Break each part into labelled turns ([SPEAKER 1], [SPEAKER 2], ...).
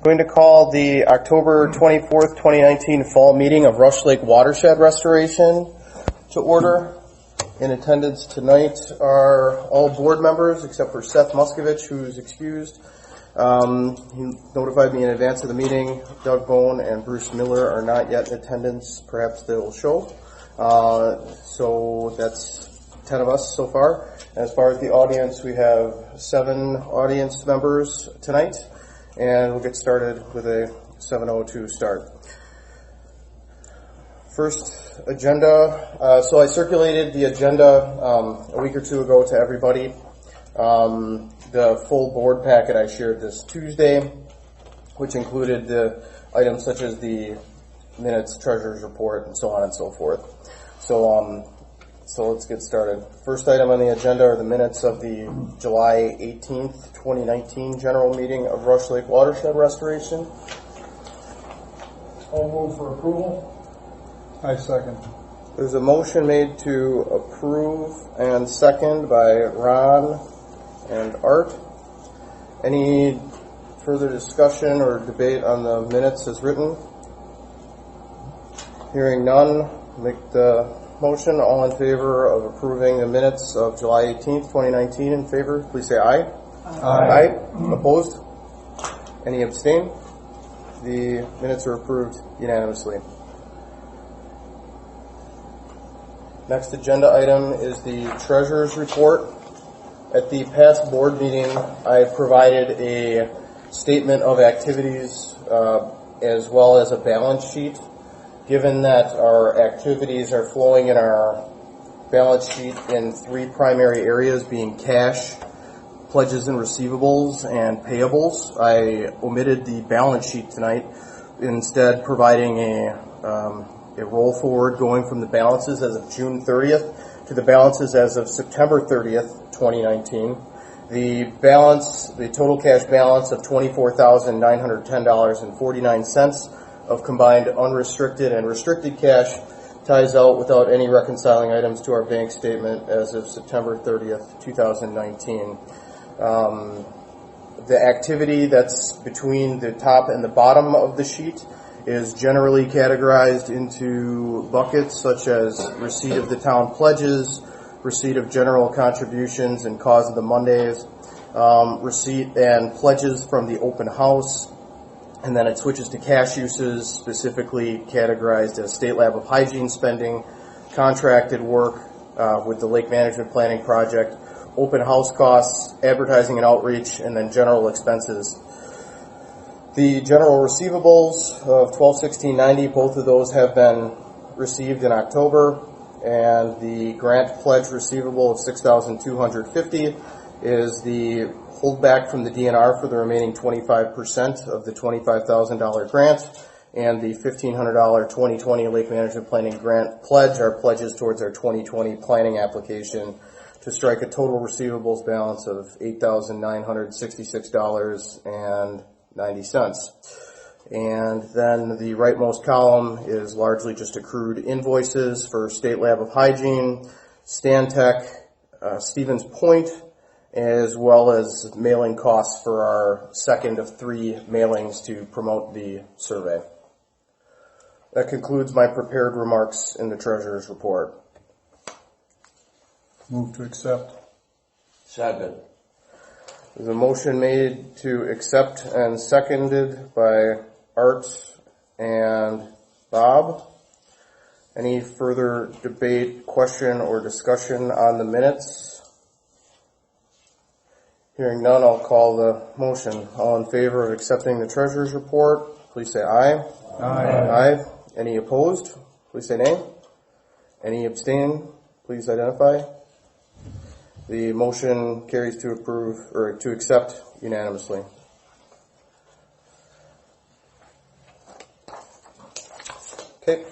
[SPEAKER 1] Going to call the October 24th, 2019 fall meeting of Rush Lake Watershed Restoration to order. In attendance tonight are all board members except for Seth Muscovich, who's excused. He notified me in advance of the meeting. Doug Bone and Bruce Miller are not yet in attendance. Perhaps they will show. So that's 10 of us so far. As far as the audience, we have 7 audience members tonight, and we'll get started with a 7:02 start. First agenda. So I circulated the agenda a week or two ago to everybody. The full board packet I shared this Tuesday, which included the items such as the minutes, treasurer's report, and so on and so forth. So let's get started. First item on the agenda are the minutes of the July 18th, 2019 general meeting of Rush Lake Watershed Restoration.
[SPEAKER 2] I'll move for approval. I second.
[SPEAKER 1] There's a motion made to approve and second by Ron and Art. Any further discussion or debate on the minutes as written? Hearing none, make the motion. All in favor of approving the minutes of July 18th, 2019 in favor, please say aye.
[SPEAKER 2] Aye.
[SPEAKER 1] Opposed? Any abstain? The minutes are approved unanimously. Next agenda item is the treasurer's report. At the past board meeting, I provided a statement of activities as well as a balance sheet. Given that our activities are flowing in our balance sheet in 3 primary areas, being cash, pledges and receivables, and payables, I omitted the balance sheet tonight, instead providing a roll forward going from the balances as of June 30th to the balances as of September 30th, 2019. The total cash balance of $24,910.49 of combined unrestricted and restricted cash ties out without any reconciling items to our bank statement as of September 30th, 2019. The activity that's between the top and the bottom of the sheet is generally categorized into buckets such as receipt of the town pledges, receipt of general contributions and cause of the Mondays, receipt and pledges from the open house, and then it switches to cash uses, specifically categorized as state lab of hygiene spending, contracted work with the lake management planning project, open house costs, advertising and outreach, and then general expenses. The general receivables of $12,1690, both of those have been received in October, and the grant pledge receivable of $6,250 is the holdback from the DNR for the remaining 25% of the $25,000 grant, and the $1,500 2020 Lake Management Planning Grant pledge are pledges towards our 2020 planning application to strike a total receivables balance of $8,966.90. And then the rightmost column is largely just accrued invoices for State Lab of Hygiene, Stantec, Stevens Point, as well as mailing costs for our second of 3 mailings to promote the survey. That concludes my prepared remarks in the treasurer's report.
[SPEAKER 2] Move to accept.
[SPEAKER 3] Second.
[SPEAKER 1] There's a motion made to accept and seconded by Art and Bob. Any further debate, question, or discussion on the minutes? Hearing none, I'll call the motion. All in favor of accepting the treasurer's report, please say aye.
[SPEAKER 2] Aye.
[SPEAKER 1] Aye. Any opposed? Please say nay. Any abstain? Please identify. The motion carries to approve or to accept unanimously. Okay.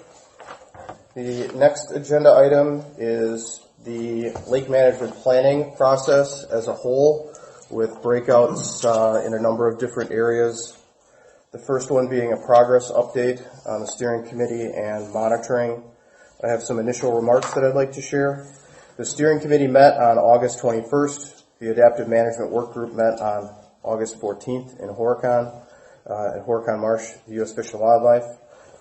[SPEAKER 1] The next agenda item is the lake management planning process as a whole, with breakouts in a number of different areas. The first one being a progress update on the steering committee and monitoring. I have some initial remarks that I'd like to share. The steering committee met on August 21st. The adaptive management work group met on August 14th in Horicon. at Horicon Marsh, the U.S. Fish and Wildlife.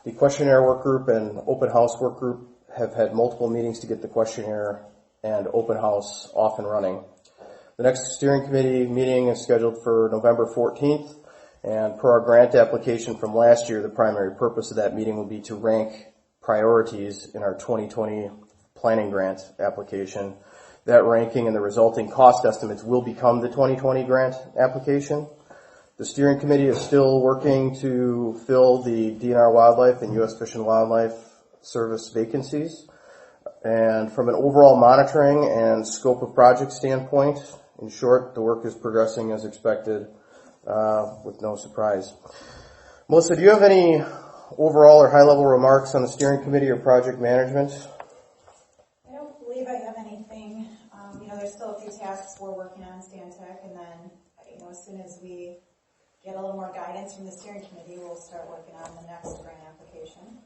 [SPEAKER 1] The Questionnaire Work Group and Open House Work Group have had multiple meetings to get the questionnaire and open house off and running. The next steering committee meeting is scheduled for November 14th, and per our grant application from last year, the primary purpose of that meeting will be to rank priorities in our 2020 planning grant application. That ranking and the resulting cost estimates will become the 2020 grant application. The steering committee is still working to fill the DNR Wildlife and U.S. Fish and Wildlife Service vacancies. And from an overall monitoring and scope of project standpoint, in short, the work is progressing as expected, with no surprise. Melissa, do you have any overall or high-level remarks on the steering committee or project management?
[SPEAKER 4] I don't believe I have anything. There's still a few tasks we're working on Stantec, and then, as soon as we get a little more guidance from the steering committee, we'll start working on the next grant application,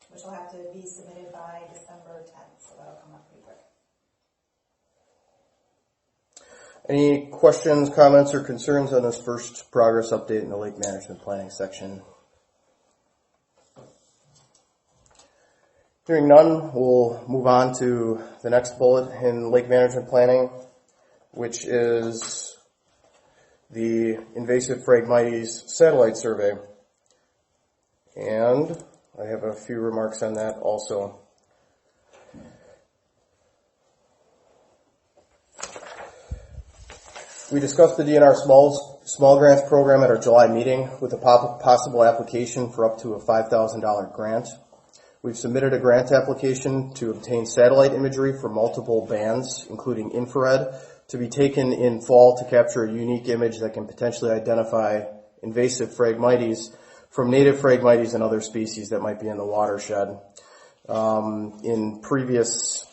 [SPEAKER 4] which will have to be submitted by December 10th, so that'll come up pretty quick.
[SPEAKER 1] Any questions, comments, or concerns on this first progress update in the lake management planning section? Hearing none, we'll move on to the next bullet in lake management planning, which is the Invasive Phragmites satellite survey. And I have a few remarks on that also. We discussed the DNR small grants program at our July meeting with a possible application for up to a $5,000 grant. We've submitted a grant application to obtain satellite imagery for multiple bands, including infrared, to be taken in fall to capture a unique image that can potentially identify invasive Phragmites from native Phragmites and other species that might be in the watershed. In previous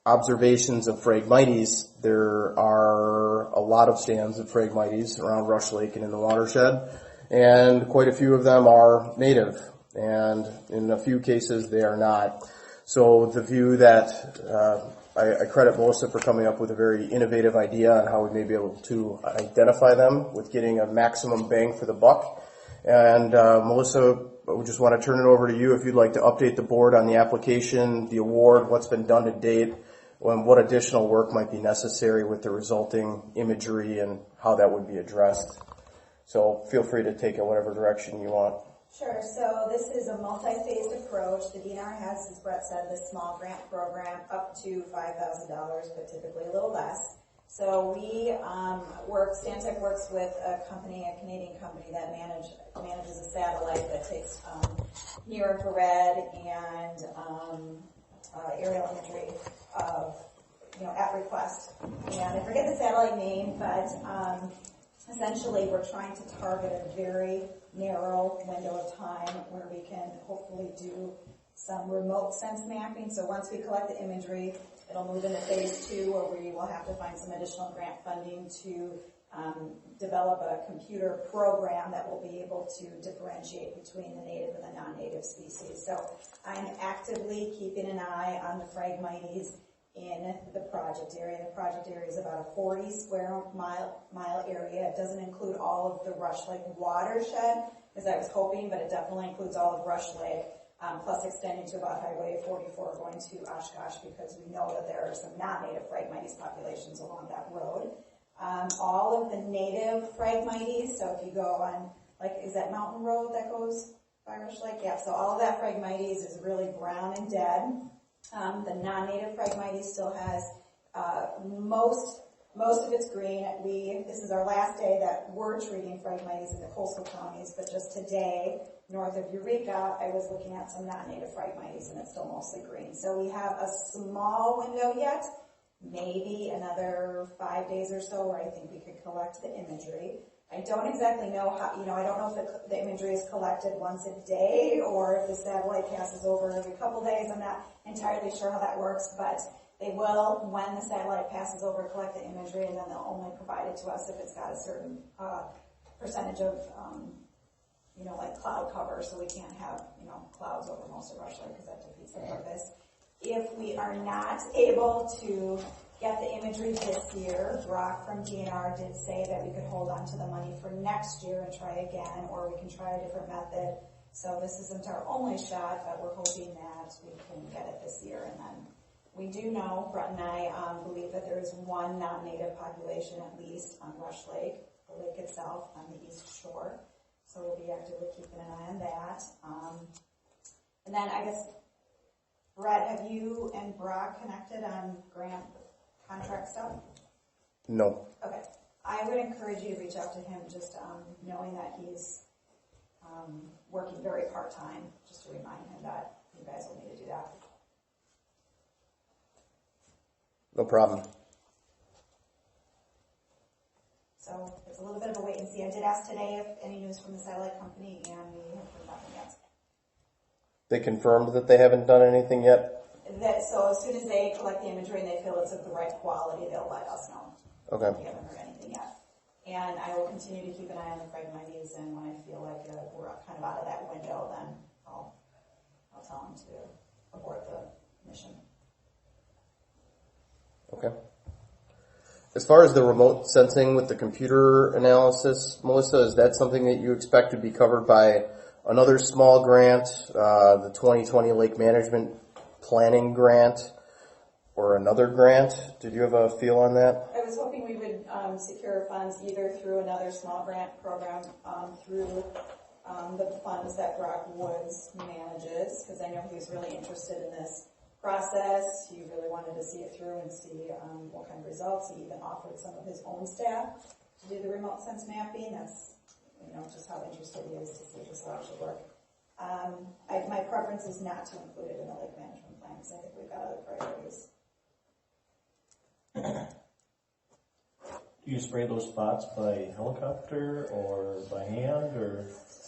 [SPEAKER 1] observations of Phragmites, there are a lot of stands of Phragmites around Rush Lake and in the watershed, and quite a few of them are native, and in a few cases they are not. So the view that I credit Melissa for coming up with a very innovative idea on how we may be able to identify them with getting a maximum bang for the buck. And Melissa, we just want to turn it over to you if you'd like to update the board on the application, the award, what's been done to date, and what additional work might be necessary with the resulting imagery and how that would be addressed. So feel free to take it whatever direction you want.
[SPEAKER 4] Sure. So this is a multi-phased approach. The DNR has, as Brett said, this small grant program up to $5,000, but typically a little less. So we Stantec works with a Canadian company that manages a satellite that takes near infrared and aerial imagery of, at request. And I forget the satellite name, but essentially we're trying to target a very narrow window of time where we can hopefully do some remote sense mapping. So once we collect the imagery, it'll move into phase 2, where we will have to find some additional grant funding to develop a computer program that will be able to differentiate between the native and the non-native species. So I'm actively keeping an eye on the Phragmites in the project area. The project area is about a 40 square mile area. It doesn't include all of the Rush Lake watershed, as I was hoping, but it definitely includes all of Rush Lake, plus extending to about Highway 44 going to Oshkosh, because we know that there are some non-native Phragmites populations along that road. All of the native Phragmites, so if you go on, is that Mountain Road that goes by Rush Lake? Yeah, so all of that Phragmites is really brown and dead. The non-native Phragmites still has most of it's green. This is our last day that we're treating Phragmites in the coastal counties, but just today, north of Eureka, I was looking at some non-native Phragmites, and it's still mostly green. So we have a small window yet, maybe another 5 days or so, where I think we could collect the imagery. I don't exactly know how, I don't know if the imagery is collected once a day or if the satellite passes over every couple days. I'm not entirely sure how that works, but they will, when the satellite passes over, collect the imagery, and then they'll only provide it to us if it's got a certain percentage of, cloud cover, so we can't have, clouds over most of Rush Lake because that defeats the purpose. If we are not able to get the imagery this year. Brock from DNR did say that we could hold on to the money for next year and try again, or we can try a different method. So this isn't our only shot, but we're hoping that we can get it this year. And then we do know, Brett and I believe that there is one non-native population at least on Rush Lake, the lake itself on the east shore. So we'll be actively keeping an eye on that. And then I guess, Brett, have you and Brock connected on grant contract stuff?
[SPEAKER 1] No.
[SPEAKER 4] Okay. I would encourage you to reach out to him, just knowing that he's working very part-time, just to remind him that you guys will need to do that.
[SPEAKER 1] No problem.
[SPEAKER 4] So it's a little bit of a wait and see. I did ask today if any news from the satellite company, and we have heard nothing yet.
[SPEAKER 1] They confirmed that they haven't done anything yet?
[SPEAKER 4] So as soon as they collect the imagery and they feel it's of the right quality, they'll let us know.
[SPEAKER 1] Okay.
[SPEAKER 4] We haven't heard anything yet. And I will continue to keep an eye on the Phragmites, and when I feel like we're kind of out of that window, then I'll tell them to abort the mission.
[SPEAKER 1] Okay. As far as the remote sensing with the computer analysis, Melissa, is that something that you expect to be covered by another small grant, the 2020 Lake Management Planning Grant, or another grant? Did you have a feel on that?
[SPEAKER 4] I was hoping we would secure funds either through another small grant program, through the funds that Brock Woods manages, because I know he was really interested in this process. He really wanted to see it through and see what kind of results. He even offered some of his own staff to do the remote sense mapping. That's, just how interested he is to see if this will actually work. My preference is not to include it in the lake management plan, because I think we've got other priorities.
[SPEAKER 5] Do you spray those spots by helicopter or by hand, or?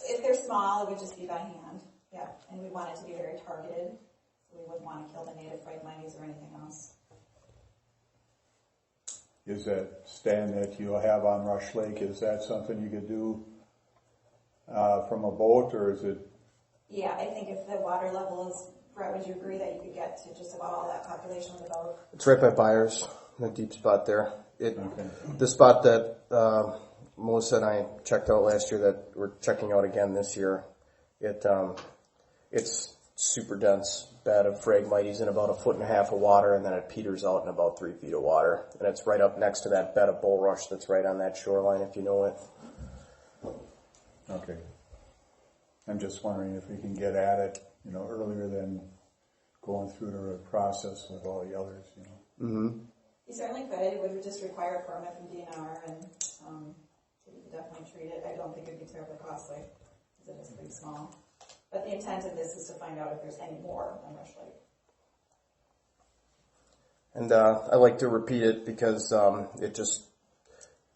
[SPEAKER 4] If they're small, it would just be by hand. Yeah, and we want it to be very targeted. We wouldn't want to kill the native Phragmites or anything else.
[SPEAKER 2] Is that stand that you'll have on Rush Lake, is that something you could do from a boat, or is it?
[SPEAKER 4] Yeah, I think if the water level is, Brett, would you agree that you could get to just about all that population with a boat?
[SPEAKER 1] It's right by Byers, the deep spot there.
[SPEAKER 2] Okay.
[SPEAKER 1] The spot that Melissa and I checked out last year that we're checking out again this year, it's super dense bed of Phragmites in about 1.5 feet of water, and then it peters out in about 3 feet of water. And it's right up next to that bed of bulrush that's right on that shoreline, if you know it.
[SPEAKER 2] Okay. I'm just wondering if we can get at it, earlier than going through the process with all the others,
[SPEAKER 1] Mm-hmm.
[SPEAKER 4] You certainly could. It would just require a permit from DNR, and so you could definitely treat it. I don't think it would be terribly costly, because it is pretty small. But the intent of this is to find out if there's any more on Rush Lake.
[SPEAKER 1] And I like to repeat it because it just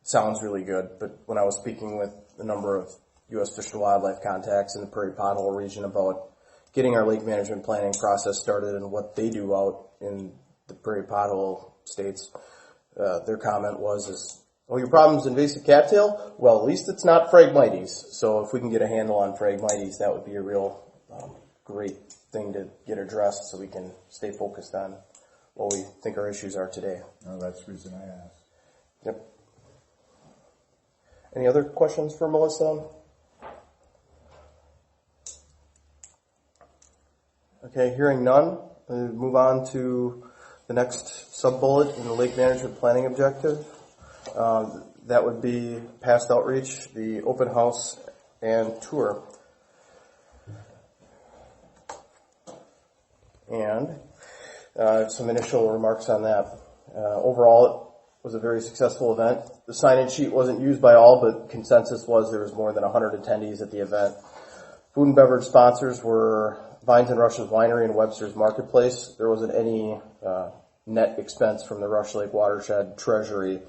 [SPEAKER 1] sounds really good. But when I was speaking with a number of U.S. Fish and Wildlife contacts in the Prairie Pothole region about getting our lake management planning process started and what they do out in the Prairie Pothole states, their comment was, your problem's invasive cattail? Well, at least it's not Phragmites. So if we can get a handle on Phragmites, that would be a real great thing to get addressed so we can stay focused on what we think our issues are today.
[SPEAKER 2] No, that's the reason I asked.
[SPEAKER 1] Yep. Any other questions for Melissa? Okay, hearing none, we'll move on to the next sub-bullet in the lake management planning objective. That would be past outreach, the open house, and tour. And some initial remarks on that. Overall, it was a very successful event. The sign-in sheet wasn't used by all, but consensus was there was more than 100 attendees at the event. Food and beverage sponsors were Vines and Rush's Winery and Webster's Marketplace. There wasn't any net expense from the Rush Lake Watershed Treasury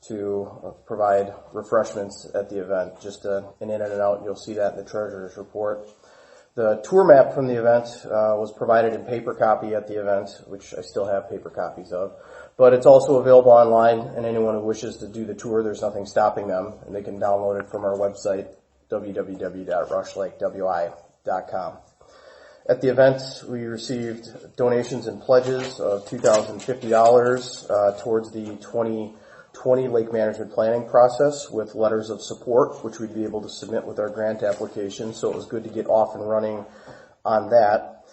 [SPEAKER 1] to provide refreshments at the event. Just an in and out, you'll see that in the treasurer's report. The tour map from the event was provided in paper copy at the event, which I still have paper copies of. But it's also available online, and anyone who wishes to do the tour, there's nothing stopping them, and they can download it from our website, www.rushlakewi.com. At the event, we received donations and pledges of $2,050 towards the 2020 lake management planning process with letters of support, which we'd be able to submit with our grant application. So it was good to get off and running on that.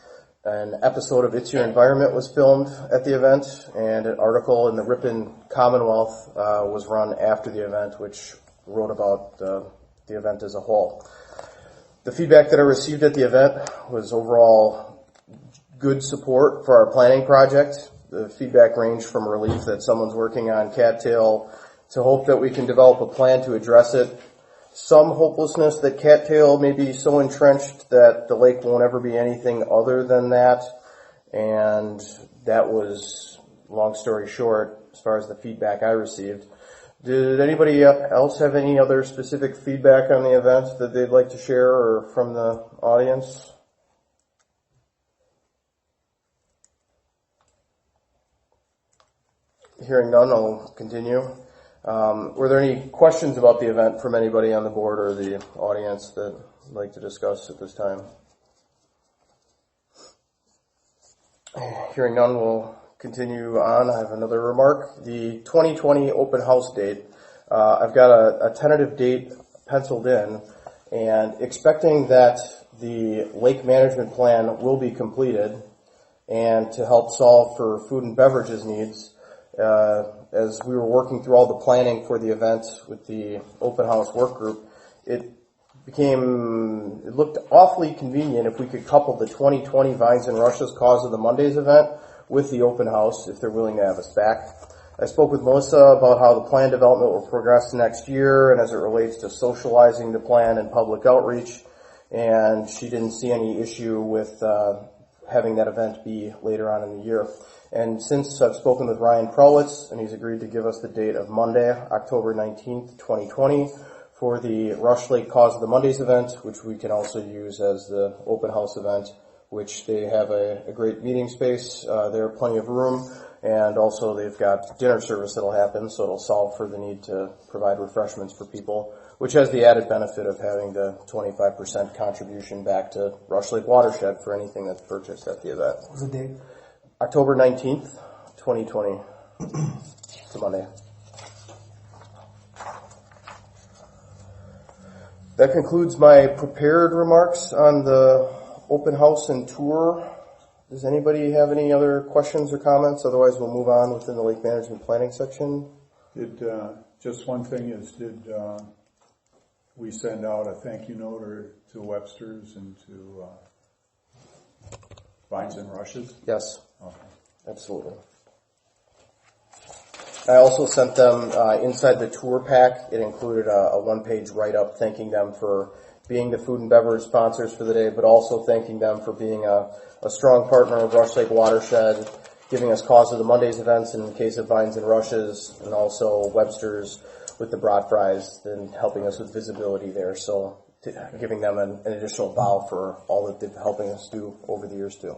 [SPEAKER 1] An episode of It's Your Environment was filmed at the event, and an article in the Ripon Commonwealth was run after the event, which wrote about the event as a whole. The feedback that I received at the event was overall good support for our planning project. The feedback ranged from relief that someone's working on cattail to hope that we can develop a plan to address it. Some hopelessness that cattail may be so entrenched that the lake won't ever be anything other than that. And that was, long story short, as far as the feedback I received. Did anybody else have any other specific feedback on the event that they'd like to share or from the audience? Hearing none, I'll continue. Were there any questions about the event from anybody on the board or the audience that would like to discuss at this time? Hearing none, we'll continue on. I have another remark. The 2020 open house date, I've got a tentative date penciled in and expecting that the lake management plan will be completed and to help solve for food and beverages needs. As we were working through all the planning for the event with the open house work group, it looked awfully convenient if we could couple the 2020 Vines and Rushes Cause of the Mondays event with the open house if they're willing to have us back. I spoke with Melissa about how the plan development will progress next year and as it relates to socializing the plan and public outreach, and she didn't see any issue with having that event be later on in the year. And since I've spoken with Ryan Prowitz, and he's agreed to give us the date of Monday, October 19th, 2020, for the Rush Lake Cause of the Mondays event, which we can also use as the open house event, which they have a great meeting space. There are plenty of room, and also they've got dinner service that'll happen, so it'll solve for the need to provide refreshments for people, which has the added benefit of having the 25% contribution back to Rush Lake Watershed for anything that's purchased at the event.
[SPEAKER 6] What was the date?
[SPEAKER 1] October 19th, 2020. It's a Monday. That concludes my prepared remarks on the open house and tour. Does anybody have any other questions or comments? Otherwise, we'll move on within the lake management planning section.
[SPEAKER 2] Just one thing is, did we send out a thank you note to Webster's and to Vines and Rushes?
[SPEAKER 1] Yes.
[SPEAKER 2] Okay.
[SPEAKER 1] Absolutely. I also sent them inside the tour pack. It included a one-page write-up thanking them for being the food and beverage sponsors for the day, but also thanking them for being a strong partner of Rush Lake Watershed, giving us Cause of the Mondays events in the case of Vines and Rushes, and also Webster's with the brat fries and helping us with visibility there. So giving them an additional bow for all that they've been helping us do over the years too.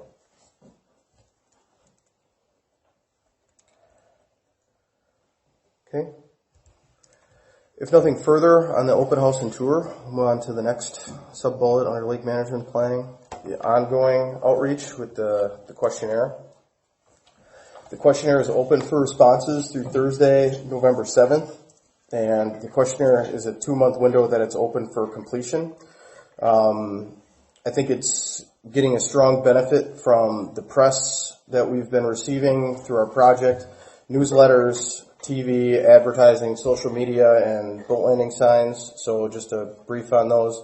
[SPEAKER 1] Okay. If nothing further on the open house and tour, we'll move on to the next sub-bullet under lake management planning, the ongoing outreach with the questionnaire. The questionnaire is open for responses through Thursday, November 7th, and the questionnaire is a 2-month window that it's open for completion. I think it's getting a strong benefit from the press that we've been receiving through our project, newsletters, TV, advertising, social media, and boat landing signs. So just a brief on those.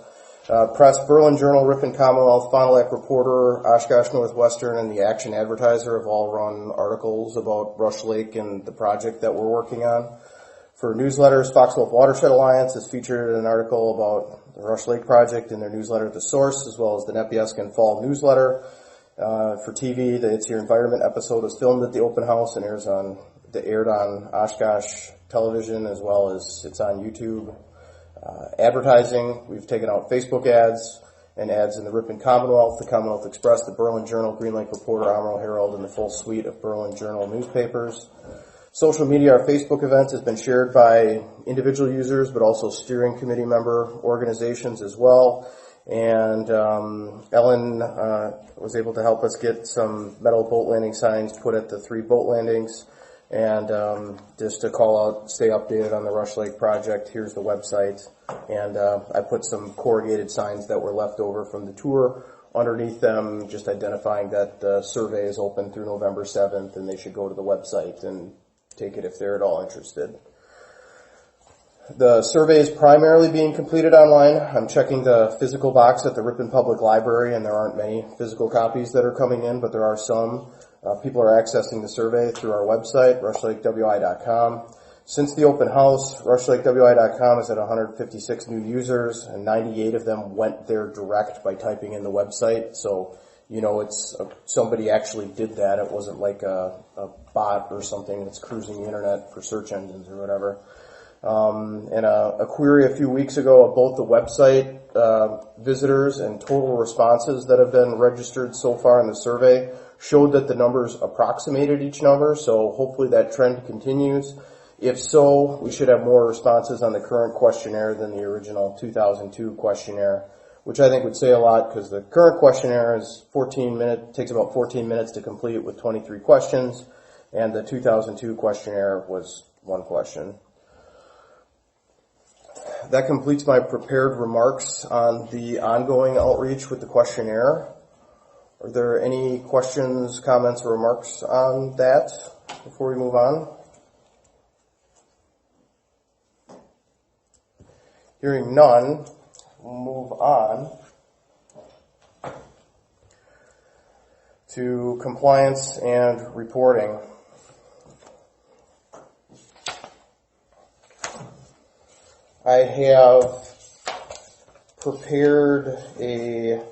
[SPEAKER 1] Press, Berlin Journal, Ripon Commonwealth, Fond du Lac Reporter, Oshkosh Northwestern, and the Action Advertiser have all run articles about Rush Lake and the project that we're working on. For newsletters, Fox Wolf Watershed Alliance has featured an article about the Rush Lake project in their newsletter The Source, as well as the Nepieskan Fall newsletter. For TV, the It's Your Environment episode was filmed at the open house and aired on Oshkosh television, as well as it's on YouTube. Advertising, we've taken out Facebook ads and ads in the Ripon Commonwealth, the Commonwealth Express, the Berlin Journal, Green Lake Reporter, Amarillo Herald, and the full suite of Berlin Journal newspapers. Social media, our Facebook events has been shared by individual users, but also steering committee member organizations as well. And Ellen was able to help us get some metal boat landing signs put at the 3 boat landings. And just to call out, stay updated on the Rush Lake project, here's the website. And I put some corrugated signs that were left over from the tour underneath them, just identifying that the survey is open through November 7th, and they should go to the website and take it if they're at all interested. The survey is primarily being completed online. I'm checking the physical box at the Ripon Public Library, and there aren't many physical copies that are coming in, but there are some. People are accessing the survey through our website, rushlakewI.com. Since the open house, rushlakewI.com has had 156 new users, and 98 of them went there direct by typing in the website. So, it's somebody actually did that. It wasn't like a bot or something that's cruising the internet for search engines or whatever. And a query a few weeks ago of both the website visitors and total responses that have been registered so far in the survey showed that the numbers approximated each number, so hopefully that trend continues. If so, we should have more responses on the current questionnaire than the original 2002 questionnaire, which I think would say a lot because the current questionnaire is takes about 14 minutes to complete with 23 questions, and the 2002 questionnaire was 1 question. That completes my prepared remarks on the ongoing outreach with the questionnaire. Are there any questions, comments, or remarks on that before we move on? Hearing none, we'll move on to compliance and reporting. I have prepared a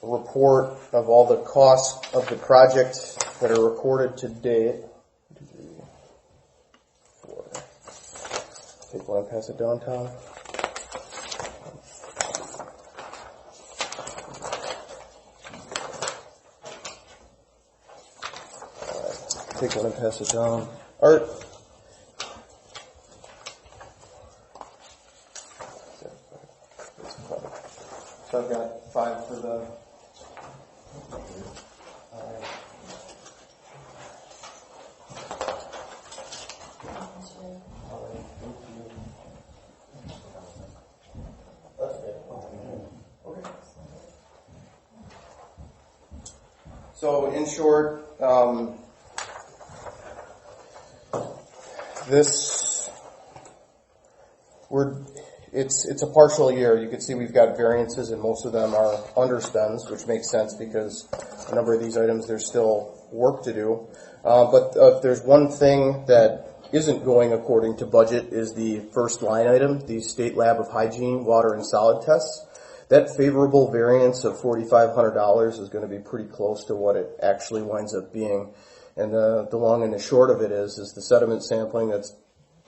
[SPEAKER 1] report of all the costs of the project that are recorded to date. 2, 3, 4. Take one and pass it down, Tom. Take one and pass it down. Art. So I've got 5 for the. So in short, it's a partial year. You can see we've got variances, and most of them are underspends, which makes sense because a number of these items there's still work to do. But if there's one thing that isn't going according to budget is the first line item, the State Lab of Hygiene, Water, and Solid tests. That favorable variance of $4,500 is going to be pretty close to what it actually winds up being. And the long and the short of it is the sediment sampling that's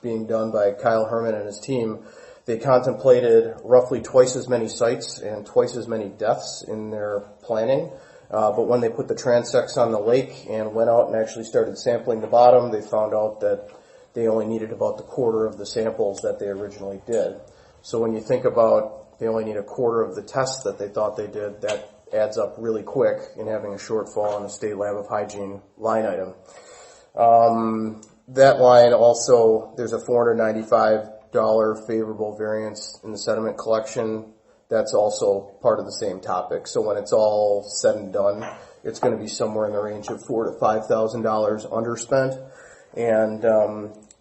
[SPEAKER 1] being done by Kyle Herman and his team. They contemplated roughly twice as many sites and twice as many deaths in their planning. But when they put the transects on the lake and went out and actually started sampling the bottom, they found out that they only needed about the quarter of the samples that they originally did. So when you think about they only need a quarter of the tests that they thought they did, that adds up really quick in having a shortfall on the State Lab of Hygiene line item. That line also, there's a $495 favorable variance in the sediment collection. That's also part of the same topic. So when it's all said and done, it's going to be somewhere in the range of $4,000 to $5,000 underspent. And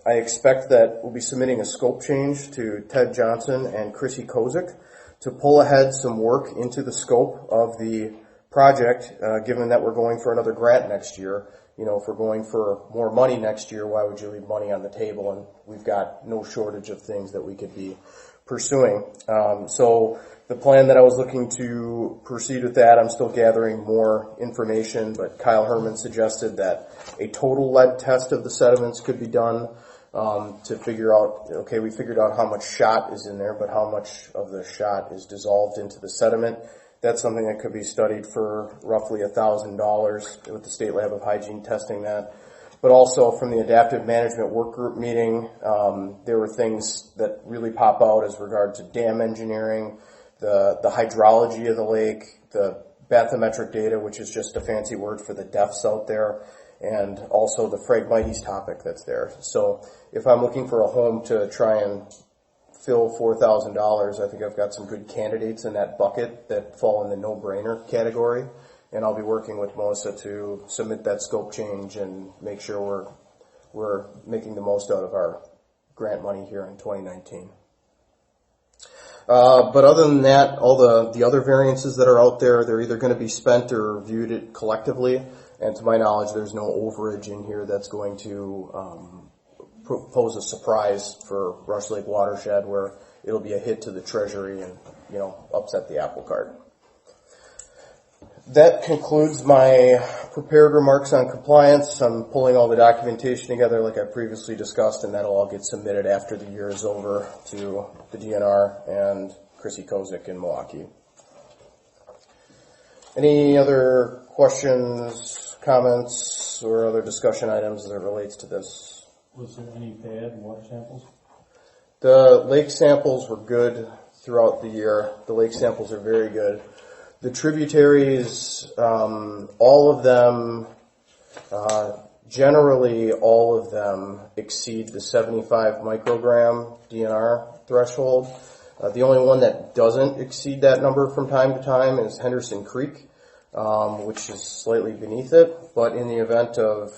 [SPEAKER 1] I expect that we'll be submitting a scope change to Ted Johnson and Chrissy Kozik to pull ahead some work into the scope of the project, given that we're going for another grant next year. If we're going for more money next year, why would you leave money on the table? And we've got no shortage of things that we could be pursuing. So the plan that I was looking to proceed with that, I'm still gathering more information, but Kyle Herman suggested that a total lead test of the sediments could be done to figure out, okay, we figured out how much shot is in there, but how much of the shot is dissolved into the sediment. That's something that could be studied for roughly $1,000 with the State Lab of Hygiene testing that. But also from the Adaptive Management Work Group meeting, there were things that really pop out as regard to dam engineering, the hydrology of the lake, the bathymetric data, which is just a fancy word for the depths out there, and also the Phragmites topic that's there. So if I'm looking for a home to try and fill $4,000, I think I've got some good candidates in that bucket that fall in the no-brainer category, and I'll be working with Melissa to submit that scope change and make sure we're making the most out of our grant money here in 2019. But other than that, all the other variances that are out there, they're either going to be spent or reviewed collectively. And to my knowledge, there's no overage in here that's going to pose a surprise for Rush Lake Watershed, where it'll be a hit to the treasury and, upset the apple cart. That concludes my prepared remarks on compliance. I'm pulling all the documentation together like I previously discussed, and that'll all get submitted after the year is over to the DNR and Chrissy Kozik in Milwaukee. Any other questions, comments, or other discussion items as it relates to this?
[SPEAKER 5] Was there any bad water samples?
[SPEAKER 1] The lake samples were good throughout the year. The lake samples are very good. The tributaries, all of them, generally all of them exceed the 75 microgram DNR threshold. The only one that doesn't exceed that number from time to time is Henderson Creek, which is slightly beneath it. But in the event of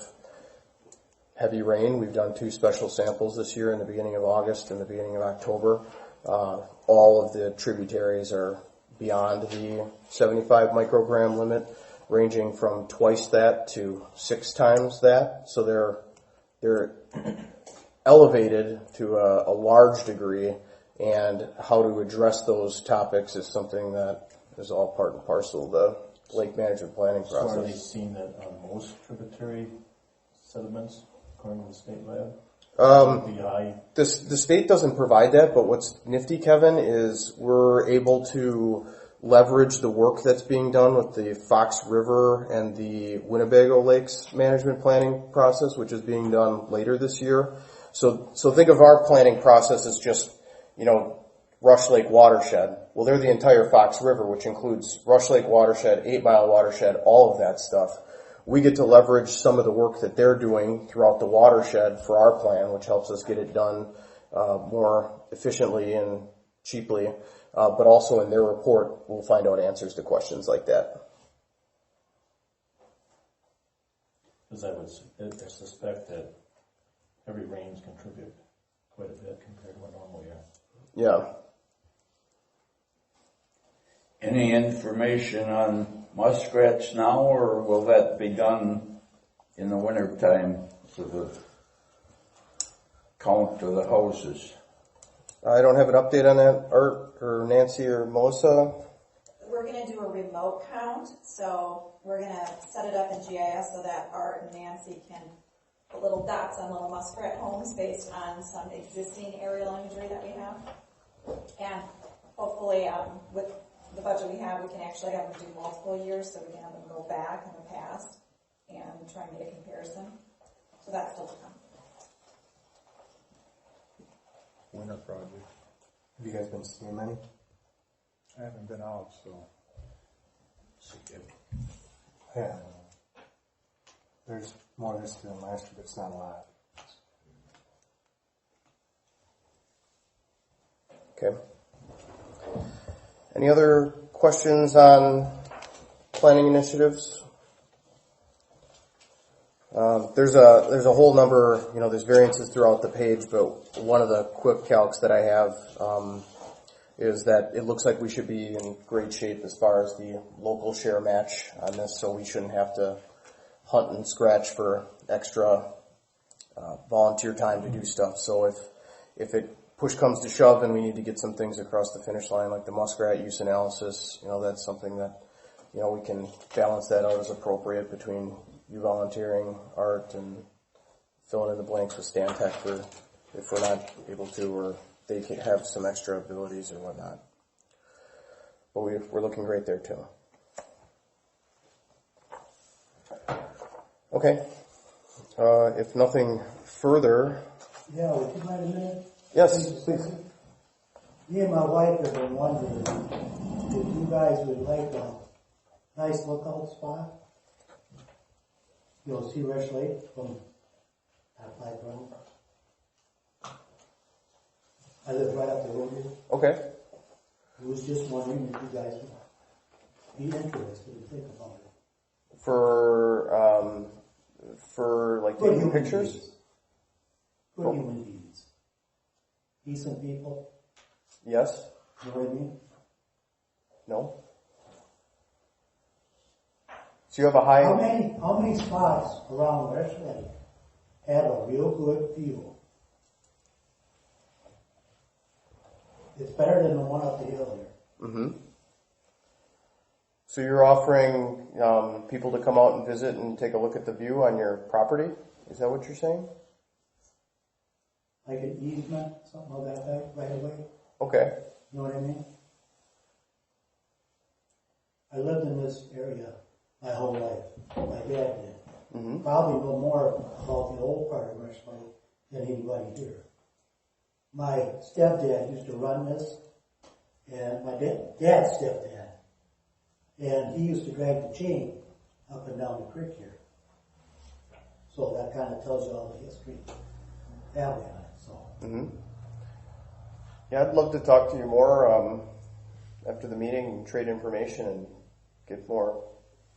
[SPEAKER 1] heavy rain, we've done 2 special samples this year in the beginning of August and the beginning of October. All of the tributaries are beyond the 75 microgram limit, ranging from twice that to 6 times that. So they're elevated to a large degree, and how to address those topics is something that is all part and parcel of the lake management planning process.
[SPEAKER 5] So are they seeing that on most tributary sediments, according to the state lab?
[SPEAKER 1] The state doesn't provide that, but what's nifty, Kevin, is we're able to leverage the work that's being done with the Fox River and the Winnebago Lakes management planning process, which is being done later this year. So think of our planning process as just, Rush Lake Watershed. Well, they're the entire Fox River, which includes Rush Lake Watershed, 8 Mile Watershed, all of that stuff. We get to leverage some of the work that they're doing throughout the watershed for our plan, which helps us get it done more efficiently and cheaply. But also in their report, we'll find out answers to questions like that.
[SPEAKER 5] Because I would suspect that heavy rains contribute quite a bit compared to a normal year.
[SPEAKER 1] Yeah.
[SPEAKER 3] Any information on muskrats now, or will that be done in the winter time for the count of the houses?
[SPEAKER 1] I don't have an update on that, Art or Nancy or Melissa.
[SPEAKER 4] We're going to do a remote count, so we're going to set it up in GIS so that Art and Nancy can put little dots on little muskrat homes based on some existing aerial imagery that we have. And hopefully, with the budget we have, we can actually have them do multiple years, so we can have them go back in the past and try and get a comparison. So that's still to come.
[SPEAKER 2] Winter project.
[SPEAKER 6] Have you guys been seeing many?
[SPEAKER 2] I haven't been out, so.
[SPEAKER 6] Yeah. There's more this year than last year, but it's not a lot.
[SPEAKER 1] Okay. Any other questions on planning initiatives? There's a whole number, there's variances throughout the page, but one of the quick calcs that I have is that it looks like we should be in great shape as far as the local share match on this, so we shouldn't have to hunt and scratch for extra volunteer time to do stuff. So if it push comes to shove and we need to get some things across the finish line, like the muskrat use analysis, that's something that, we can balance that out as appropriate between you volunteering, Art, and filling in the blanks with Stan Tech for if we're not able to, or they can have some extra abilities or whatnot. But we're looking great there too. Okay. If nothing further.
[SPEAKER 7] Yeah, would you mind a minute?
[SPEAKER 1] Yes, please.
[SPEAKER 7] Me and my wife have been wondering if you guys would like a nice lookout spot. You'll see Rush Lake from that Pipe Road. I live right up the road here.
[SPEAKER 1] Okay.
[SPEAKER 7] I was just wondering if you guys would be interested and think about it.
[SPEAKER 1] For like
[SPEAKER 7] Good
[SPEAKER 1] taking
[SPEAKER 7] human
[SPEAKER 1] pictures?
[SPEAKER 7] beings. Good human beings. Decent people.
[SPEAKER 1] Yes?
[SPEAKER 7] You know what I mean?
[SPEAKER 1] No? So you have a high...
[SPEAKER 7] How many spots around Rush Lake have a real good view? It's better than the one up the hill here.
[SPEAKER 1] Mm-hmm. So you're offering people to come out and visit and take a look at the view on your property? Is that what you're saying?
[SPEAKER 7] Like an easement, something like that, right away.
[SPEAKER 1] Okay.
[SPEAKER 7] You know what I mean? I lived in this area my whole life. My dad did.
[SPEAKER 1] Mm-hmm.
[SPEAKER 7] Probably know more about the old part of Rush Lake than anybody here. My stepdad used to run this, and my dad's stepdad. And he used to drag the chain up and down the creek here. So that kind of tells you all the history family on it. So.
[SPEAKER 1] Mm-hmm. Yeah, I'd love to talk to you more after the meeting and trade information and get more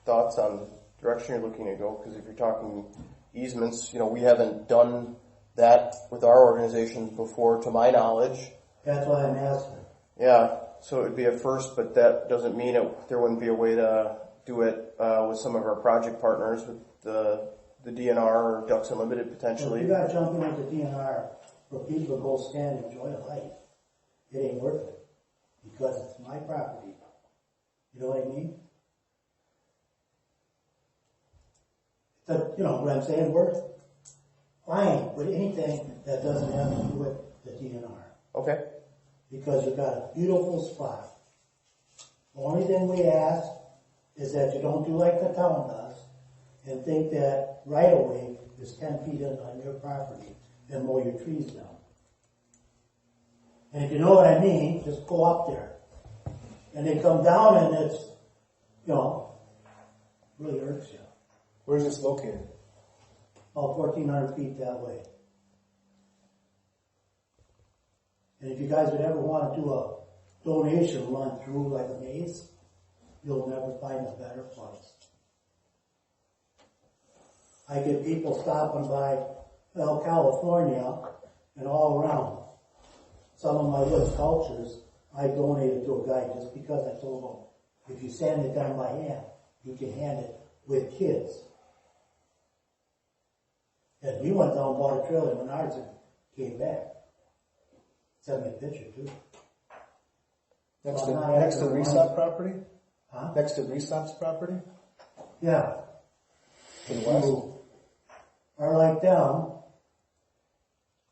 [SPEAKER 1] thoughts on the direction you're looking to go. Because if you're talking easements, we haven't done that with our organization before, to my knowledge.
[SPEAKER 7] That's why I'm asking.
[SPEAKER 1] Yeah, so it would be a first, but that doesn't mean there wouldn't be a way to do it with some of our project partners, with the DNR or Ducks Unlimited potentially.
[SPEAKER 7] If you got to jump in with the DNR for people to go stand and enjoy life, it ain't worth it because it's my property. You know what I mean? You know what I'm saying? Worth fine with anything that doesn't have to do with the DNR.
[SPEAKER 1] Okay.
[SPEAKER 7] Because you've got a beautiful spot. The only thing we ask is that you don't do like the town does and think that right away is 10 feet in on your property and mow your trees down. And if you know what I mean, just go up there. And they come down and it's, really hurts you.
[SPEAKER 6] Where's this located?
[SPEAKER 7] About 1,400 feet that way. And if you guys would ever want to do a donation run through like a maze, you'll never find a better place. I get people stopping by California and all around. Some of my little sculptures I donated to a guy just because I told him, if you sand it down by hand, you can hand it with kids. And we went down and bought a trailer in Menards and came back. Sent me a picture too.
[SPEAKER 6] Next to Resop property?
[SPEAKER 7] Huh?
[SPEAKER 6] Next to Resop's property?
[SPEAKER 7] Yeah.
[SPEAKER 6] To the west?
[SPEAKER 7] Are like down.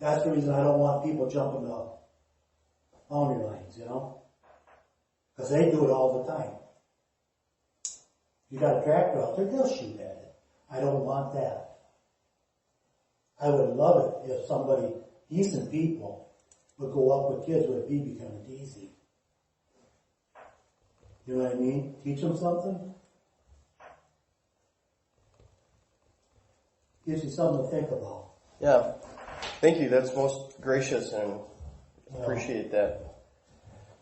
[SPEAKER 7] That's the reason I don't want people jumping the boundary lines, because they do it all the time. You got a tractor out there, they'll shoot at it. I don't want that. I would love it if somebody, decent people, would go up with kids with a BB gun and easy. You know what I mean? Teach them something. Gives you something to think about.
[SPEAKER 1] Yeah. Thank you. That's most gracious and appreciate that.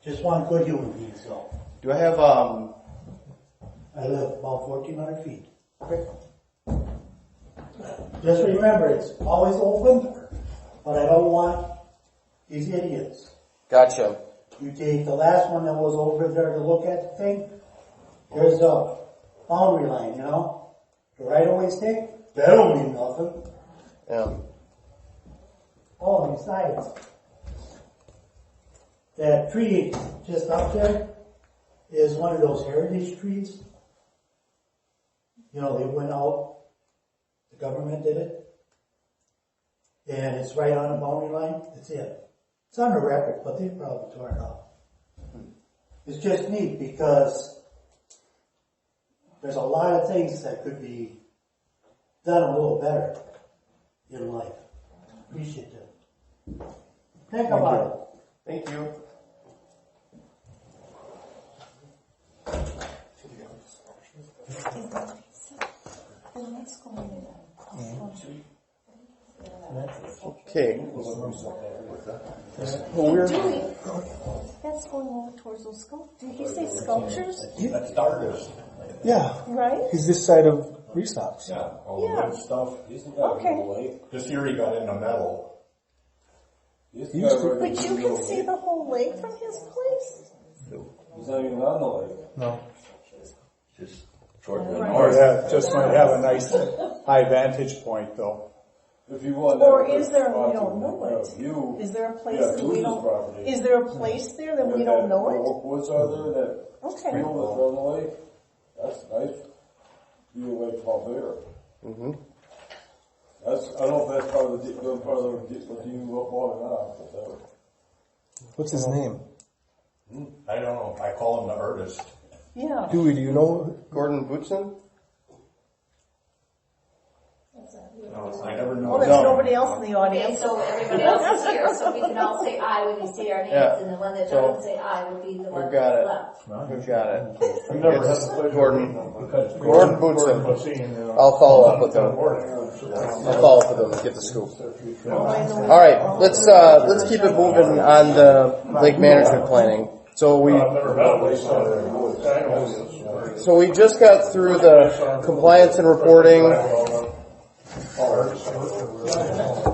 [SPEAKER 7] Just want good human beings, though.
[SPEAKER 1] Do I have,
[SPEAKER 7] I live about 1,400 feet.
[SPEAKER 1] Okay.
[SPEAKER 7] Just remember, it's always open, but I don't want these idiots.
[SPEAKER 1] Gotcha.
[SPEAKER 7] You take the last one that was over there to look at the thing, there's the boundary line, the right-of-way stick, that don't mean nothing.
[SPEAKER 1] Yeah.
[SPEAKER 7] Oh, besides, that tree just up there is one of those heritage trees. They went out, the government did it, and it's right on the boundary line. It's it. It's on the record, but they probably tore it up. It's just neat because there's a lot of things that could be done a little better in life. Appreciate it. Think about it.
[SPEAKER 1] Thank you.
[SPEAKER 8] that's going in.
[SPEAKER 1] Okay.
[SPEAKER 8] Dewey, that's going over towards those sculptures. Did he say sculptures?
[SPEAKER 9] That's darkest.
[SPEAKER 6] Yeah,
[SPEAKER 8] Right?
[SPEAKER 6] he's this side of Restops.
[SPEAKER 9] Yeah, all
[SPEAKER 8] Yeah.
[SPEAKER 9] the good stuff.
[SPEAKER 8] Okay.
[SPEAKER 9] This year he got into metal.
[SPEAKER 8] But you can see the whole lake from his place?
[SPEAKER 10] He's not even on the lake.
[SPEAKER 6] No.
[SPEAKER 3] Just toward the
[SPEAKER 2] Or
[SPEAKER 3] north.
[SPEAKER 2] that just might have a nice high vantage point though.
[SPEAKER 10] If you want
[SPEAKER 8] Or
[SPEAKER 10] that
[SPEAKER 8] is there,
[SPEAKER 10] spot
[SPEAKER 8] we
[SPEAKER 10] to
[SPEAKER 8] don't know it?
[SPEAKER 10] view,
[SPEAKER 8] Is there a place
[SPEAKER 10] yeah,
[SPEAKER 8] that we
[SPEAKER 10] Dewey's
[SPEAKER 8] don't,
[SPEAKER 10] property.
[SPEAKER 8] is there a place there that we don't know it?
[SPEAKER 10] Woods are there, that
[SPEAKER 8] Okay.
[SPEAKER 10] field that's on the lake, that's nice. View of Lake Falbear. That's, I don't know if that's part of the deal what you up on or not, but that.
[SPEAKER 6] What's his name?
[SPEAKER 9] I don't know. I call him the artist.
[SPEAKER 8] Yeah.
[SPEAKER 6] Dewey, do you know?
[SPEAKER 1] Gordon Bootson?
[SPEAKER 9] I never knew.
[SPEAKER 8] Oh, there's nobody else in the
[SPEAKER 11] Okay,
[SPEAKER 8] audience.
[SPEAKER 11] so everybody else is here, so we can all say aye when you say our names,
[SPEAKER 1] Yeah.
[SPEAKER 11] and the one that
[SPEAKER 1] So,
[SPEAKER 11] doesn't say aye would be the one
[SPEAKER 1] we've got it.
[SPEAKER 11] left.
[SPEAKER 1] We've got it.
[SPEAKER 2] We never had
[SPEAKER 1] It's
[SPEAKER 2] the pleasure of
[SPEAKER 1] Gordon.
[SPEAKER 2] meeting them, but
[SPEAKER 1] Gordon Bootson.
[SPEAKER 2] Bootson.
[SPEAKER 1] I'll follow up with them. I'll follow up with them and get the scoop. All right, let's keep it moving on the lake management planning. So we just got through the compliance and reporting,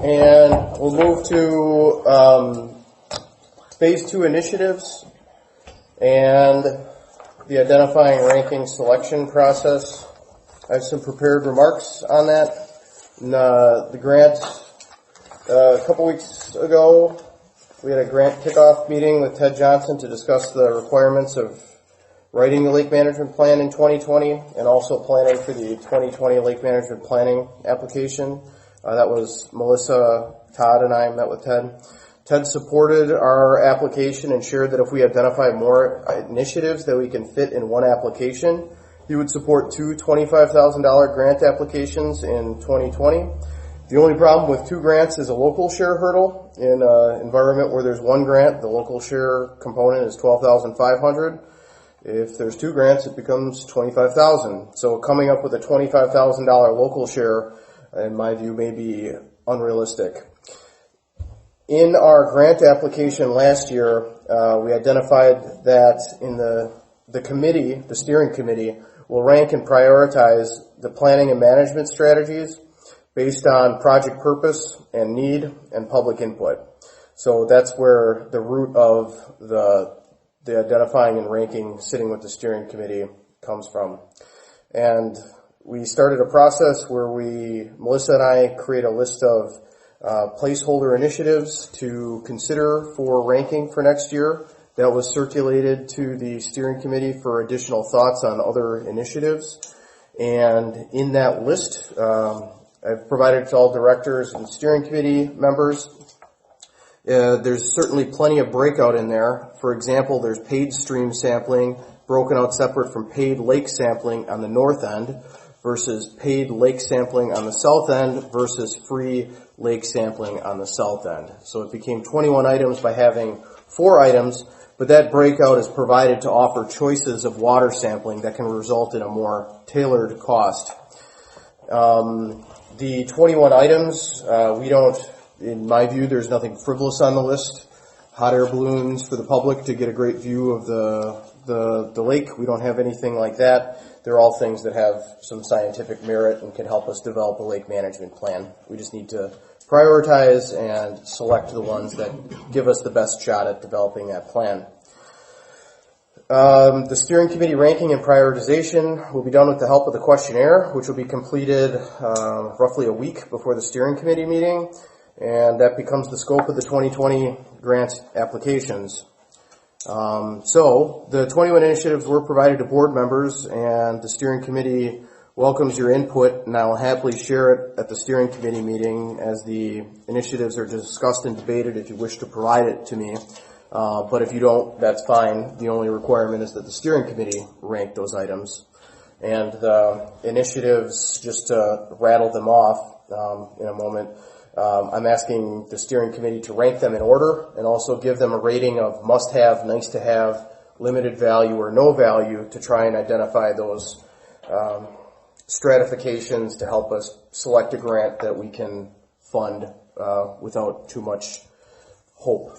[SPEAKER 1] and we'll move to phase 2 initiatives and the identifying, ranking, selection process. I have some prepared remarks on that. And, the grant, a couple weeks ago, we had a grant kickoff meeting with Ted Johnson to discuss the requirements of writing the lake management plan in 2020 and also planning for the 2020 lake management planning application. That was Melissa, Todd, and I met with Ted. Ted supported our application and shared that if we identify more initiatives that we can fit in one application, he would support 2 $25,000 grant applications in 2020. The only problem with 2 grants is a local share hurdle. In an environment where there's 1 grant, the local share component is $12,500. If there's 2 grants, it becomes $25,000. So coming up with a $25,000 local share, in my view, may be unrealistic. In our grant application last year, we identified that in the committee, the steering committee, will rank and prioritize the planning and management strategies based on project purpose and need and public input. So that's where the root of the identifying and ranking sitting with the steering committee comes from. And we started a process where Melissa and I create a list of placeholder initiatives to consider for ranking for next year. That was circulated to the steering committee for additional thoughts on other initiatives. And in that list, I've provided it to all directors and steering committee members. There's certainly plenty of breakout in there. For example, there's paid stream sampling broken out separate from paid lake sampling on the north end versus paid lake sampling on the south end versus free lake sampling on the south end. So it became 21 items by having 4 items, but that breakout is provided to offer choices of water sampling that can result in a more tailored cost. The 21 items, in my view, there's nothing frivolous on the list. Hot air balloons for the public to get a great view of the lake. We don't have anything like that. They're all things that have some scientific merit and can help us develop a lake management plan. We just need to prioritize and select the ones that give us the best shot at developing that plan. The steering committee ranking and prioritization will be done with the help of the questionnaire, which will be completed roughly a week before the steering committee meeting, and that becomes the scope of the 2020 grant applications. So the 21 initiatives were provided to board members, and the steering committee welcomes your input, and I will happily share it at the steering committee meeting as the initiatives are discussed and debated if you wish to provide it to me. But if you don't, that's fine. The only requirement is that the steering committee rank those items. And the initiatives, just to rattle them off in a moment, I'm asking the steering committee to rank them in order and also give them a rating of must-have, nice-to-have, limited value, or no value to try and identify those stratifications to help us select a grant that we can fund without too much hope.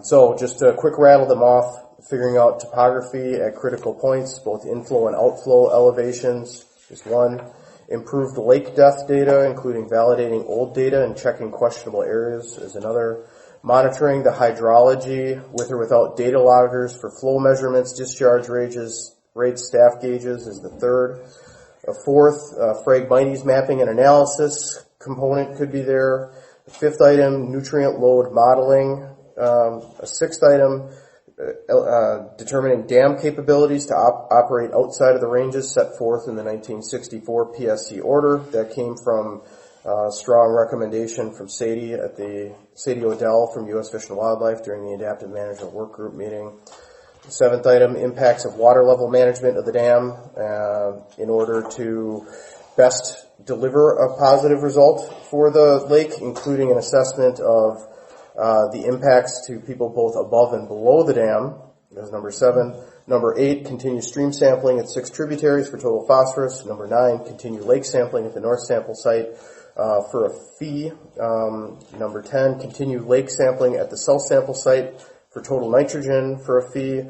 [SPEAKER 1] So just to quick rattle them off, figuring out topography at critical points, both inflow and outflow elevations is one. Improved lake depth data, including validating old data and checking questionable areas, is another. Monitoring the hydrology with or without data loggers for flow measurements, discharge rates, staff gauges is the third. A fourth, Phragmites mapping and analysis component could be there. A fifth item, nutrient load modeling. A sixth item, determining dam capabilities to operate outside of the ranges set forth in the 1964 PSC order. That came from a strong recommendation from Sadie Odell from U.S. Fish and Wildlife during the Adaptive Management Work Group meeting. The seventh item, impacts of water level management of the dam in order to best deliver a positive result for the lake, including an assessment of the impacts to people both above and below the dam. That's number 7. Number 8, continue stream sampling at 6 tributaries for total phosphorus. Number 9, continue lake sampling at the north sample site for a fee. Number 10, continue lake sampling at the south sample site for total nitrogen for a fee.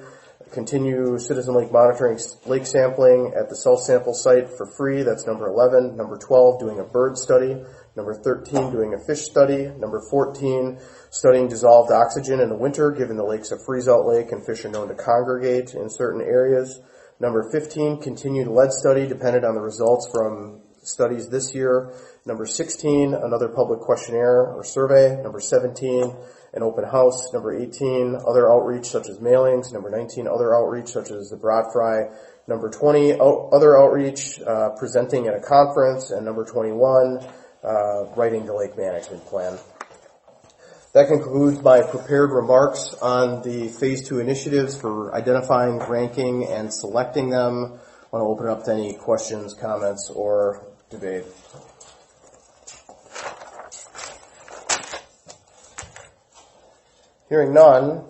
[SPEAKER 1] Continue citizen lake monitoring lake sampling at the south sample site for free. That's number 11. Number 12, doing a bird study. Number 13, doing a fish study. Number 14, studying dissolved oxygen in the winter, given the lake's a freeze-out lake and fish are known to congregate in certain areas. Number 15, continued lead study dependent on the results from studies this year. Number 16, another public questionnaire or survey. Number 17, an open house. Number 18, other outreach such as mailings. Number 19, other outreach such as the broad fry. Number 20, other outreach presenting at a conference. And number 21, writing the lake management plan. That concludes my prepared remarks on the Phase 2 initiatives for identifying, ranking, and selecting them. I want to open up to any questions, comments, or debate. Hearing none,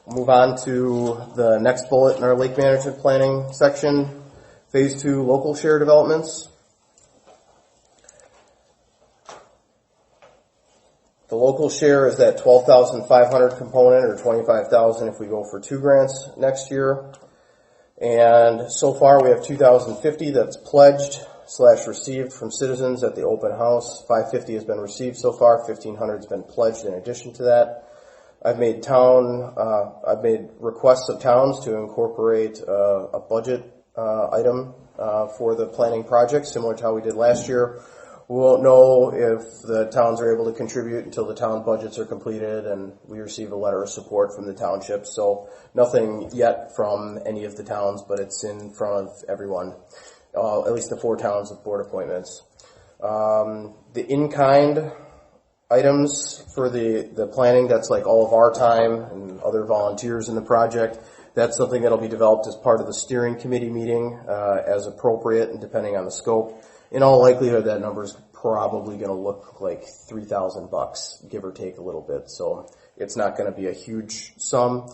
[SPEAKER 1] we'll move on to the next bullet in our lake management planning section, Phase 2 local share developments. The local share is that 12,500 component, or 25,000 if we go for 2 grants next year. And so far we have 2,050 that's pledged / received from citizens at the open house. 550 has been received so far. 1,500 has been pledged in addition to that. I've made requests of towns to incorporate a budget item for the planning project, similar to how we did last year. We won't know if the towns are able to contribute until the town budgets are completed and we receive a letter of support from the township. So nothing yet from any of the towns, but it's in front of everyone, at least the 4 towns with board appointments. The in-kind items for the planning, that's like all of our time and other volunteers in the project. That's something that'll be developed as part of the steering committee meeting as appropriate and depending on the scope. In all likelihood, that number is probably going to look like $3,000, give or take a little bit. So it's not going to be a huge sum.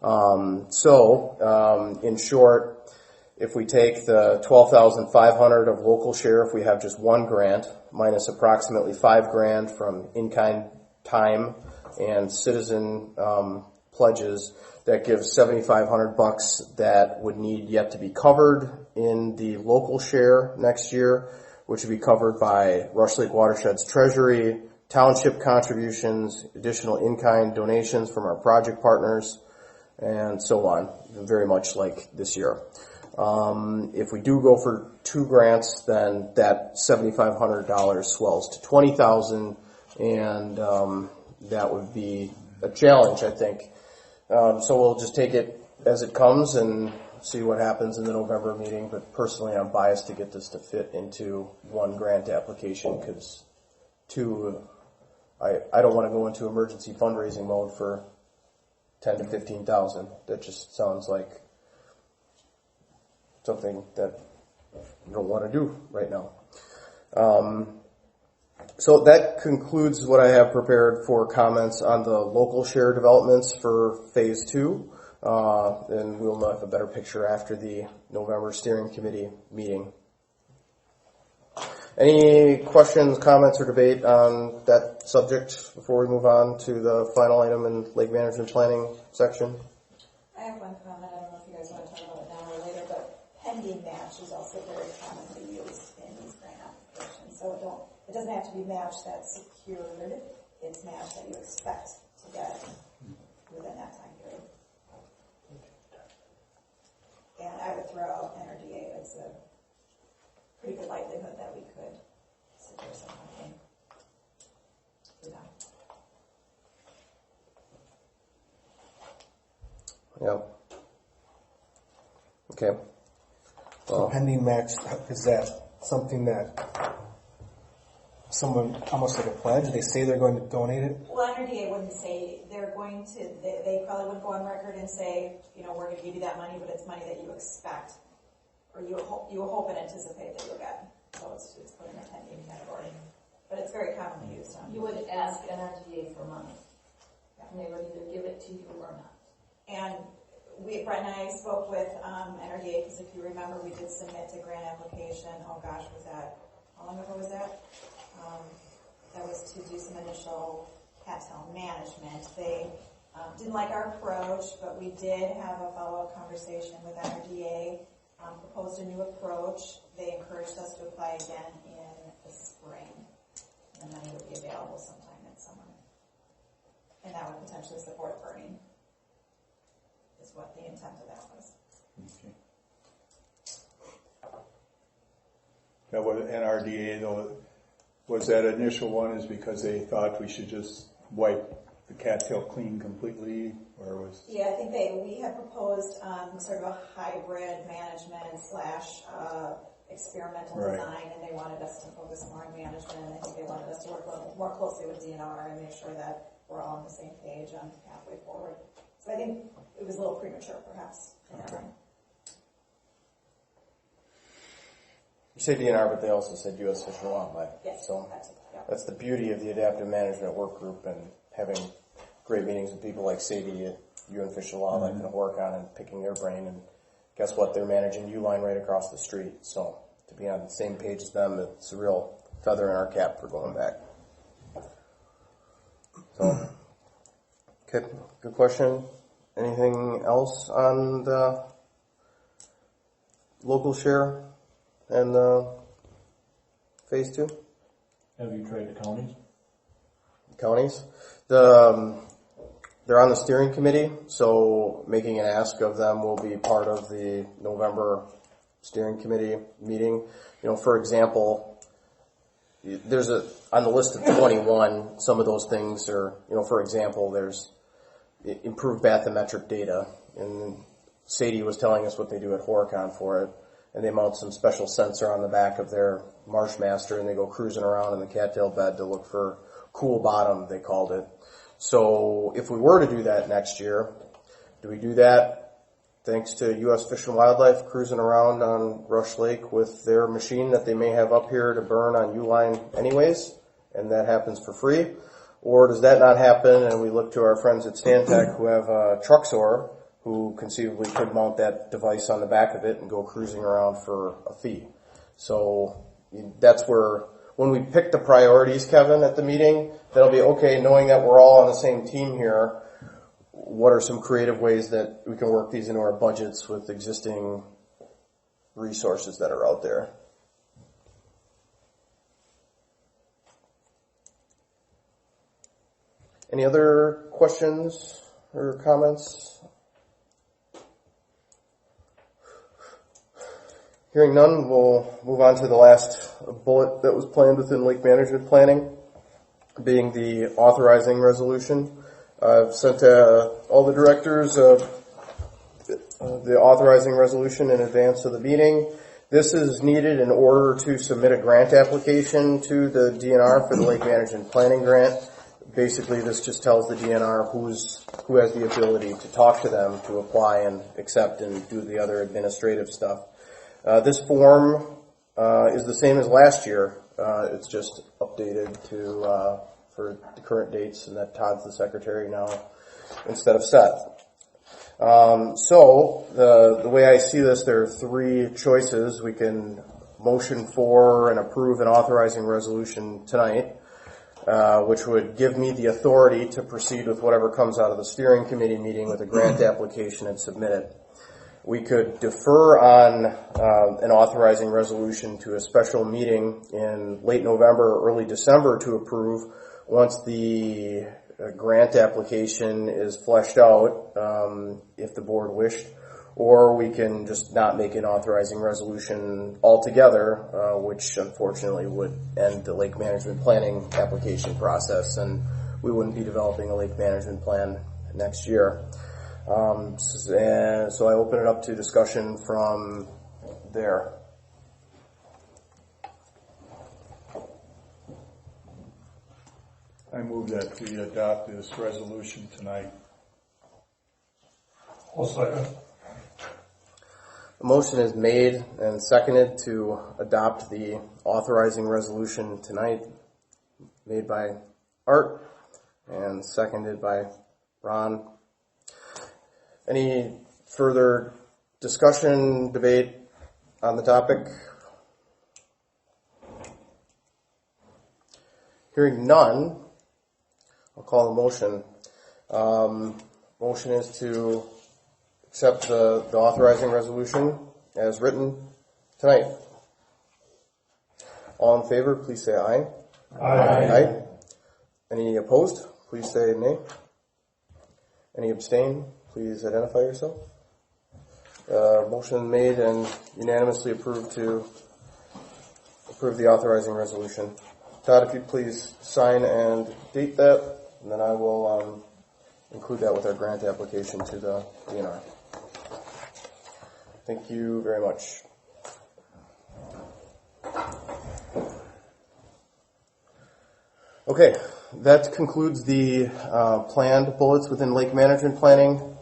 [SPEAKER 1] In short, if we take the 12,500 of local share, if we have just 1 grant, minus approximately $5,000 from in-kind time and citizen pledges, that gives $7,500 that would need yet to be covered in the local share next year, which would be covered by Rush Lake Watershed's treasury, township contributions, additional in-kind donations from our project partners, and so on, very much like this year. If we do go for 2 grants, then that $7,500 swells to $20,000, and that would be a challenge, I think. So we'll just take it as it comes and see what happens in the November meeting. But personally, I'm biased to get this to fit into 1 grant application because 2, I don't want to go into emergency fundraising mode for $10,000 to $15,000. That just sounds like something that you don't want to do right now. So that concludes what I have prepared for comments on the local share developments for Phase 2. and we'll have a better picture after the November steering committee meeting. Any questions, comments, or debate on that subject before we move on to the final item in Lake Management Planning section?
[SPEAKER 4] I have one comment. I don't know if you guys want to talk about it now or later, but pending match is also very commonly used in these grant applications. So it doesn't have to be match that's secured. It's match that you expect to get within that time period. And I would throw out NRDA as a pretty good likelihood that we could secure some funding through them.
[SPEAKER 1] Yep. Okay.
[SPEAKER 6] So pending match, is that something that someone, almost like a pledge, they say they're going to donate it?
[SPEAKER 4] Well, NRDA wouldn't say they're going to, they probably wouldn't go on record and say, we're going to give you that money, but it's money that you expect, or you hope and anticipate that you'll get. So it's put in the pending category. But it's very commonly used.
[SPEAKER 11] You would ask NRDA for money, and they would either give it to you or not.
[SPEAKER 4] And Brett and I spoke with NRDA, because if you remember, we did submit a grant application. Oh gosh, how long ago was that? That was to do some initial cattail management. They didn't like our approach, but we did have a follow-up conversation with NRDA, proposed a new approach. They encouraged us to apply again in the spring, and then it would be available sometime in summer. And that would potentially support burning, is what the intent of that was.
[SPEAKER 2] Okay. That was NRDA, though, was that initial one is because they thought we should just wipe the cattail clean completely, or was?
[SPEAKER 4] Yeah, I think we had proposed sort of a hybrid management / experimental design, and they wanted us to focus more on management, and I think they wanted us to work more closely with DNR and make sure that we're all on the same page on the pathway forward. So I think it was a little premature, perhaps.
[SPEAKER 1] Okay. You say DNR, but they also said U.S. Fish and Wildlife.
[SPEAKER 4] Yes,
[SPEAKER 1] so
[SPEAKER 4] yeah.
[SPEAKER 1] that's the beauty of the Adaptive Management Work Group and having great meetings with people like Sadie at UN Fish and Wildlife and work on and picking their brain. And guess what? They're managing U-Line right across the street. So to be on the same page as them, it's a real feather in our cap for going back. So, okay, good question. Anything else on the local share and phase 2?
[SPEAKER 5] Have you tried the counties?
[SPEAKER 1] Counties? They're on the steering committee, so making an ask of them will be part of the November steering committee meeting. For example, there's on the list of 21, some of those things are, for example, there's improved bathymetric data, and Sadie was telling us what they do at Horicon for it, and they mount some special sensor on the back of their Marshmaster, and they go cruising around in the cattail bed to look for cool bottom, they called it. So if we were to do that next year, do we do that thanks to U.S. Fish and Wildlife cruising around on Rush Lake with their machine that they may have up here to burn on U-Line anyways, and that happens for free? Or does that not happen and we look to our friends at Stantec who have a truck sawer who conceivably could mount that device on the back of it and go cruising around for a fee? So that's where, when we pick the priorities, Kevin, at the meeting, that'll be, okay, knowing that we're all on the same team here, what are some creative ways that we can work these into our budgets with existing resources that are out there? Any other questions or comments? Hearing none, we'll move on to the last bullet that was planned within Lake Management Planning, being the Authorizing Resolution. I've sent to all the directors the Authorizing Resolution in advance of the meeting. This is needed in order to submit a grant application to the DNR for the Lake Management Planning Grant. Basically, this just tells the DNR who has the ability to talk to them to apply and accept and do the other administrative stuff. This form is the same as last year. It's just updated for the current dates, and that Todd's the secretary now instead of Seth. So the way I see this, there are three choices. We can motion for and approve an authorizing resolution tonight, which would give me the authority to proceed with whatever comes out of the steering committee meeting with a grant application and submit it. We could defer on an authorizing resolution to a special meeting in late November or early December to approve once the grant application is fleshed out, if the board wished, or we can just not make an authorizing resolution altogether, which unfortunately would end the lake management planning application process, and we wouldn't be developing a lake management plan next year. So I open it up to discussion from there.
[SPEAKER 2] I move that we adopt this resolution tonight.
[SPEAKER 9] I'll second.
[SPEAKER 1] A motion is made and seconded to adopt the authorizing resolution tonight, made by Art and seconded by Ron. Any further discussion, debate on the topic? Hearing none, I'll call the motion. Motion is to accept the authorizing resolution as written tonight. All in favor, please say aye.
[SPEAKER 9] Aye.
[SPEAKER 1] Any opposed? Please say nay. Any abstain? Please identify yourself. Motion made and unanimously approved to approve the authorizing resolution. Todd, if you'd please sign and date that, and then I will include that with our grant application to the DNR. Thank you very much. Okay, that concludes the planned bullets within lake management planning.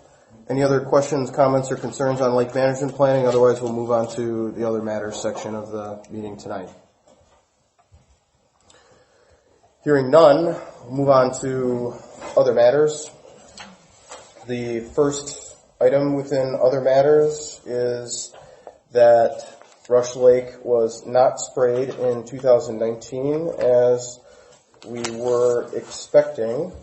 [SPEAKER 1] Any other questions, comments, or concerns on lake management planning? Otherwise, we'll move on to the other matters section of the meeting tonight. Hearing none, we'll move on to other matters. The first item within other matters is that Rush Lake was not sprayed in 2019 as we were expecting.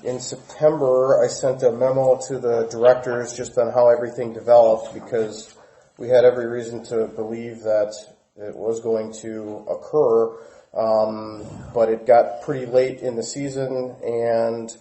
[SPEAKER 1] In September, I sent a memo to the directors just on how everything developed because we had every reason to believe that it was going to occur. But it got pretty late in the season, and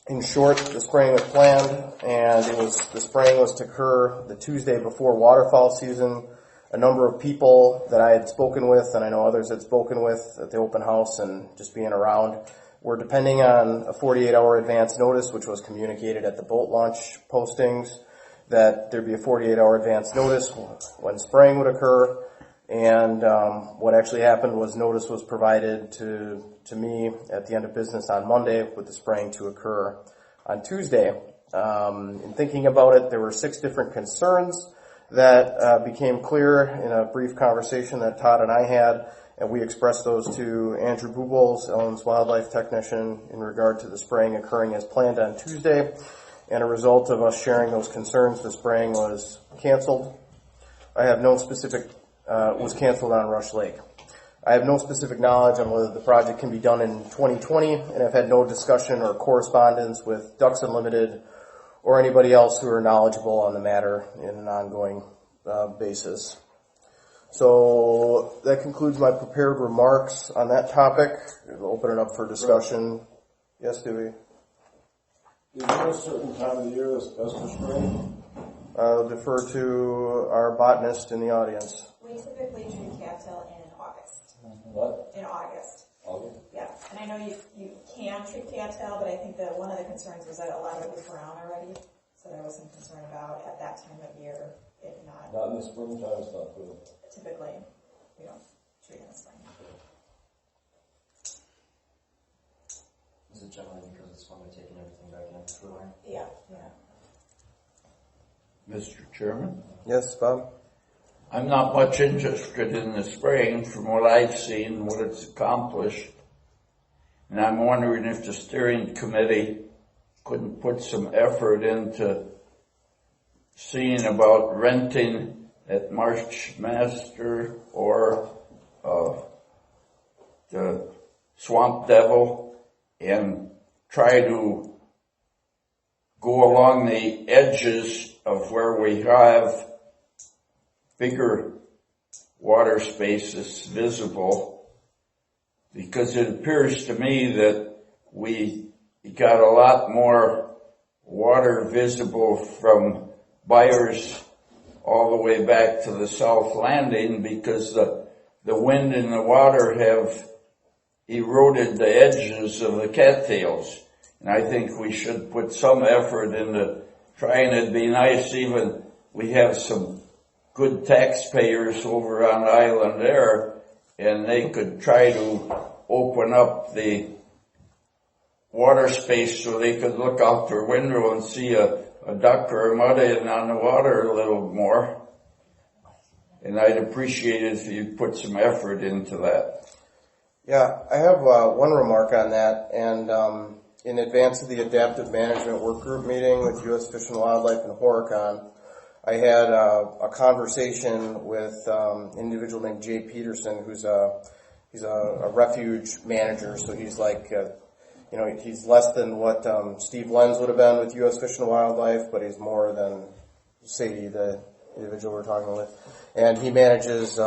[SPEAKER 1] in short, the spraying was planned, and the spraying was to occur the Tuesday before waterfowl season. A number of people that I had spoken with, and I know others had spoken with at the open house and just being around, were depending on a 48-hour advance notice, which was communicated at the boat launch postings, that there'd be a 48-hour advance notice when spraying would occur. And what actually happened was notice was provided to me at the end of business on Monday with the spraying to occur on Tuesday. In thinking about it, there were 6 different concerns that became clear in a brief conversation that Todd and I had, and we expressed those to Andrew Boobles, Ellen's wildlife technician, in regard to the spraying occurring as planned on Tuesday. And a result of us sharing those concerns, the spraying was canceled. I have no specific was canceled on Rush Lake. I have no specific knowledge on whether the project can be done in 2020, and I've had no discussion or correspondence with Ducks Unlimited or anybody else who are knowledgeable on the matter in an ongoing basis. So that concludes my prepared remarks on that topic. We'll open it up for discussion. Yes, Dewey?
[SPEAKER 10] Is there a certain time of the year that's best for spraying?
[SPEAKER 1] I'll defer to our botanist in the audience.
[SPEAKER 4] We typically treat cattail in August.
[SPEAKER 10] What?
[SPEAKER 4] In August.
[SPEAKER 10] August?
[SPEAKER 4] Yeah, and I know you can treat cattail, but I think that one of the concerns was that a lot of it was brown already, so there was some concern about at that time of year, if not.
[SPEAKER 10] Not in the springtime, it's not good.
[SPEAKER 4] Typically, we don't treat in the spring.
[SPEAKER 12] Is it generally because it's when they're taking everything back in for the winter?
[SPEAKER 4] Yeah, yeah.
[SPEAKER 3] Mr. Chairman?
[SPEAKER 1] Yes, Bob?
[SPEAKER 3] I'm not much interested in the spraying from what I've seen, what it's accomplished. And I'm wondering if the steering committee couldn't put some effort into seeing about renting at Marsh Master or the Swamp Devil and try to go along the edges of where we have bigger water spaces visible, because it appears to me that we got a lot more water visible from Byers all the way back to the South Landing, because the wind and the water have eroded the edges of the cattails. And I think we should put some effort into trying. It'd be nice, even we have some good taxpayers over on Island Air, and they could try to open up the water space so they could look out their window and see a duck or a mudhead on the water a little more. And I'd appreciate it if you'd put some effort into that.
[SPEAKER 1] Yeah, I have one remark on that, and in advance of the Adaptive Management Work Group meeting with U.S. Fish and Wildlife and Horicon, I had a conversation with an individual named Jay Peterson, he's a refuge manager, so he's like, he's less than what Steve Lenz would have been with U.S. Fish and Wildlife, but he's more than Sadie, the individual we're talking with. And he manages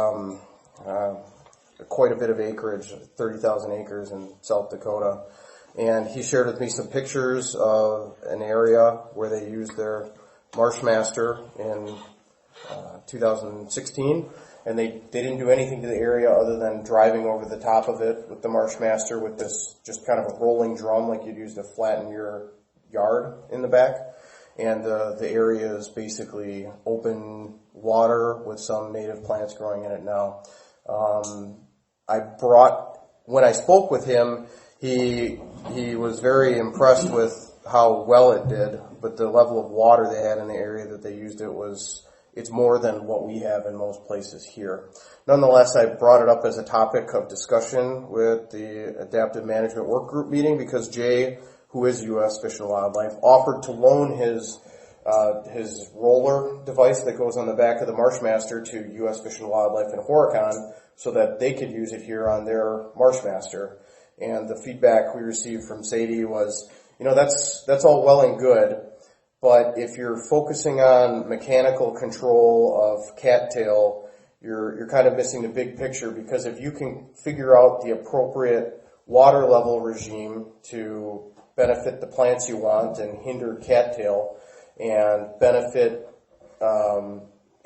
[SPEAKER 1] quite a bit of acreage, 30,000 acres in South Dakota. And he shared with me some pictures of an area where they used their Marshmaster in 2016, and they didn't do anything to the area other than driving over the top of it with the Marshmaster with this just kind of a rolling drum like you'd use to flatten your yard in the back. And the area is basically open water with some native plants growing in it now. When I spoke with him, he was very impressed with how well it did, but the level of water they had in the area that they used it's more than what we have in most places here. Nonetheless, I brought it up as a topic of discussion with the Adaptive Management Work Group meeting because Jay, who is U.S. Fish and Wildlife, offered to loan his roller device that goes on the back of the Marshmaster to U.S. Fish and Wildlife and Horicon so that they could use it here on their Marshmaster. And the feedback we received from Sadie was, that's all well and good, but if you're focusing on mechanical control of cattail, you're kind of missing the big picture, because if you can figure out the appropriate water level regime to benefit the plants you want and hinder cattail and benefit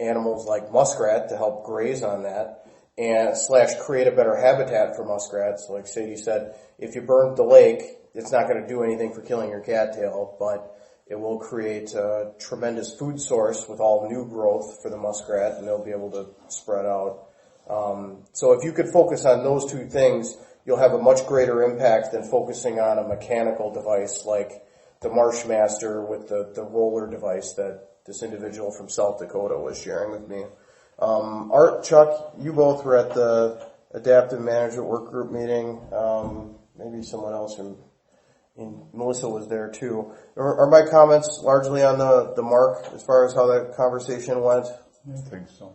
[SPEAKER 1] animals like muskrat to help graze on that and / create a better habitat for muskrats, like Sadie said, if you burn the lake, it's not going to do anything for killing your cattail, but it will create a tremendous food source with all new growth for the muskrat, and they'll be able to spread out. So if you could focus on those two things, you'll have a much greater impact than focusing on a mechanical device like the Marshmaster with the roller device that this individual from South Dakota was sharing with me. Art, Chuck, you both were at the Adaptive Management Work Group meeting. Maybe someone else, and Melissa was there too. Are my comments largely on the mark as far as how that conversation went?
[SPEAKER 2] I think so.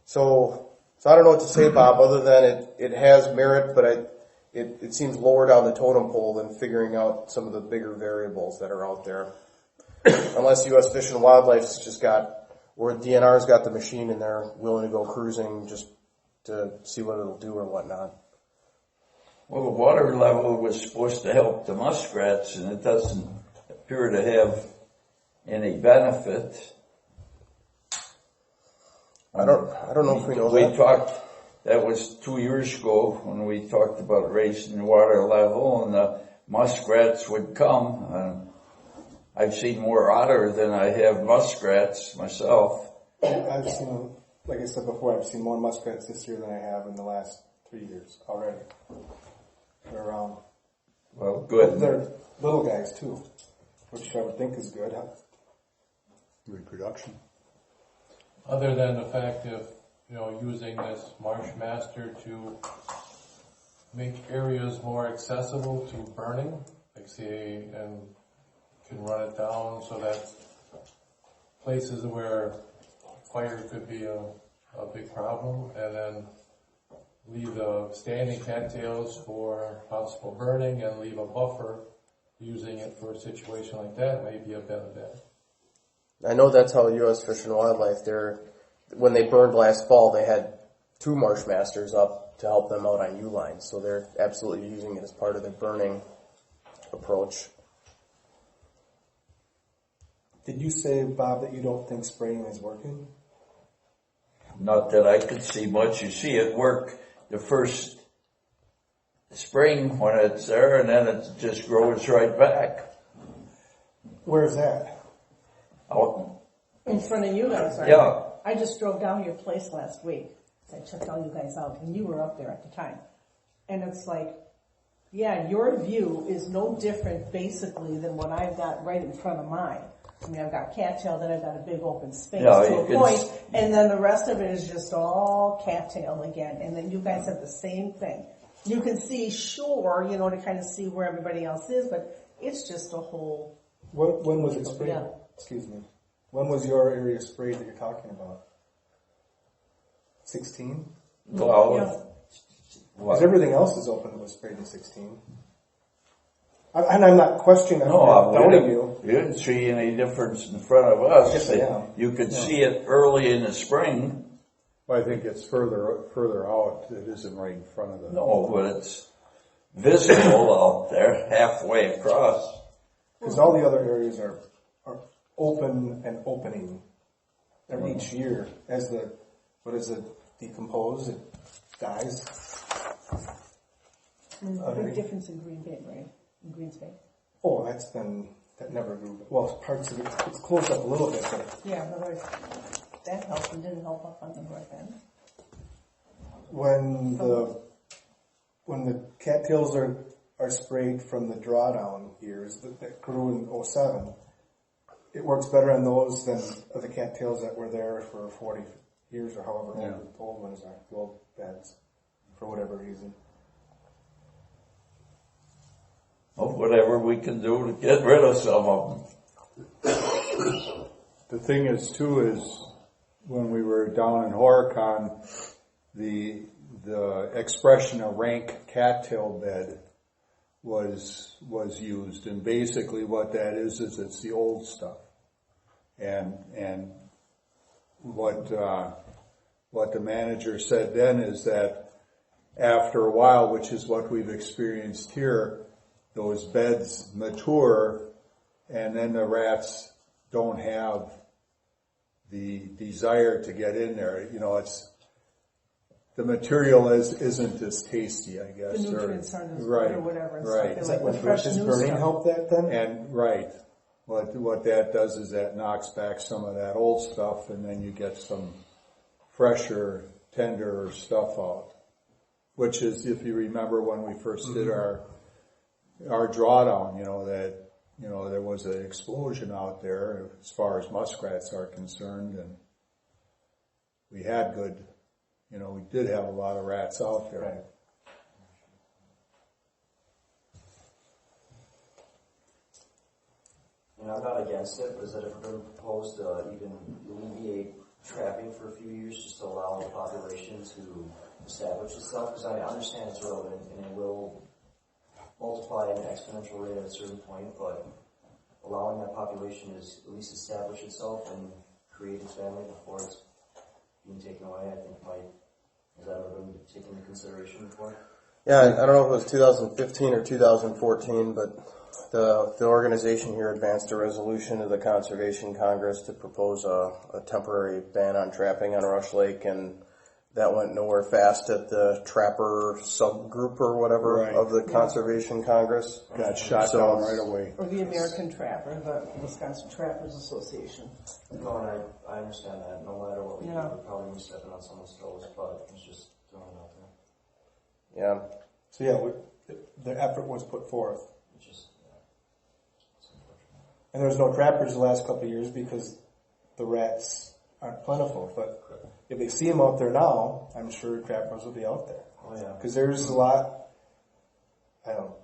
[SPEAKER 1] So I don't know what to say, Bob, other than it has merit, but it seems lower down the totem pole than figuring out some of the bigger variables that are out there. Unless U.S. Fish and Wildlife's just or DNR's got the machine and they're willing to go cruising just to see what it'll do or whatnot.
[SPEAKER 3] Well, the water level was supposed to help the muskrats, and it doesn't appear to have any benefit.
[SPEAKER 1] I don't know if we know that.
[SPEAKER 3] That was 2 years ago when we talked about raising the water level, and the muskrats would come. I've seen more otter than I have muskrats myself.
[SPEAKER 6] I've seen, like I said before, I've seen more muskrats this year than I have in the last 3 years already. They're around.
[SPEAKER 3] Well, good.
[SPEAKER 6] But they're little guys too, which I would think is good. Huh?
[SPEAKER 2] Reproduction.
[SPEAKER 5] Other than the fact of, using this Marshmaster to
[SPEAKER 13] make areas more accessible to burning, like say, and can run it down so that places where fire could be a big problem, and then leave the standing cattails for possible burning and leave a buffer using it for a situation like that may be a benefit.
[SPEAKER 1] I know that's how U.S. Fish and Wildlife, when they burned last fall, they had 2 marsh masters up to help them out on U-lines, so they're absolutely using it as part of their burning approach.
[SPEAKER 6] Did you say, Bob, that you don't think spraying is working?
[SPEAKER 3] Not that I could see much. You see it work the first spring when it's there, and then it just grows right back.
[SPEAKER 6] Where's that?
[SPEAKER 3] Out.
[SPEAKER 8] In front of you guys, right?
[SPEAKER 3] Yeah.
[SPEAKER 8] I just drove down your place last week. I checked all you guys out, and you were up there at the time. And it's like, yeah, your view is no different basically than what I've got right in front of mine. I mean, I've got cattail, then I've got a big open space to a point, and then the rest of it is just all cattail again. And then you guys have the same thing. You can see shore, to kind of see where everybody else is, but it's just a whole...
[SPEAKER 6] When was it sprayed?
[SPEAKER 8] Yeah.
[SPEAKER 6] Excuse me. When was your area sprayed that you're talking about? 16?
[SPEAKER 3] Well,
[SPEAKER 8] Yeah.
[SPEAKER 6] Because everything else is open that was sprayed in 16. And I'm not questioning, I'm
[SPEAKER 3] no,
[SPEAKER 6] doubting you.
[SPEAKER 3] You didn't see any difference in front of us.
[SPEAKER 6] Yes, I am.
[SPEAKER 3] You could see it early in the spring.
[SPEAKER 2] Well, I think it's further out. It isn't right in front of them.
[SPEAKER 3] No, but it's visible out there halfway across.
[SPEAKER 6] Because all the other areas are open and opening every each year. As decompose, it dies.
[SPEAKER 8] A big difference in Green Bay, right? In Green Space.
[SPEAKER 6] Oh, that never grew. Well, parts of it's closed up a little bit, but...
[SPEAKER 8] Yeah, otherwise that helped and didn't help up on the north end.
[SPEAKER 6] When the cattails are sprayed from the drawdown years that grew in 07, it works better on those than the cattails that were there for 40 years or however old the old ones are, the old beds, for whatever reason.
[SPEAKER 3] Well, whatever we can do to get rid of some of them.
[SPEAKER 2] The thing is, too, is when we were down in Horicon, the expression a rank cattail bed was used, and basically what that is it's the old stuff, and what the manager said then is that after a while, which is what we've experienced here, those beds mature, and then the rats don't have the desire to get in there. It's the material isn't as tasty, I guess.
[SPEAKER 8] The nutrients aren't as
[SPEAKER 2] right,
[SPEAKER 8] good or whatever. And
[SPEAKER 2] right.
[SPEAKER 8] Stuff.
[SPEAKER 6] Is
[SPEAKER 8] Like
[SPEAKER 6] that what
[SPEAKER 8] the fresh
[SPEAKER 6] does
[SPEAKER 8] new
[SPEAKER 6] burning
[SPEAKER 8] stuff.
[SPEAKER 6] help that then?
[SPEAKER 2] And right, what that does is that knocks back some of that old stuff, and then you get some fresher, tender stuff out. Which is, if you remember when we first did our drawdown, there was an explosion out there as far as muskrats are concerned, and we had we did have a lot of rats out there.
[SPEAKER 6] Right.
[SPEAKER 12] I'm not against it, but is that if we're going to propose to even alleviate trapping for a few years just to allow the population to establish itself? Because I understand it's relevant and it will multiply at an exponential rate at a certain point, but allowing that population to at least establish itself and create its family before it's being taken away, I think is that ever been taken into consideration before?
[SPEAKER 1] Yeah, I don't know if it was 2015 or 2014, but the organization here advanced a resolution to the Conservation Congress to propose a temporary ban on trapping on Rush Lake, and that went nowhere fast at the trapper subgroup or whatever of the Conservation Congress.
[SPEAKER 2] Got shot down right away.
[SPEAKER 8] Or the American Trapper, the Wisconsin Trappers Association.
[SPEAKER 12] No, and I understand that. No matter what we do,
[SPEAKER 8] Yeah.
[SPEAKER 12] we're probably stepping on someone's toes, but it's just throwing it out there.
[SPEAKER 1] Yeah.
[SPEAKER 6] So yeah, the effort was put forth.
[SPEAKER 12] It's just,
[SPEAKER 6] And there was no trappers the last couple of years because the rats aren't plentiful. But if they see them out there now, I'm sure trappers will be out there.
[SPEAKER 12] oh yeah.
[SPEAKER 6] Because there's a lot, I don't know,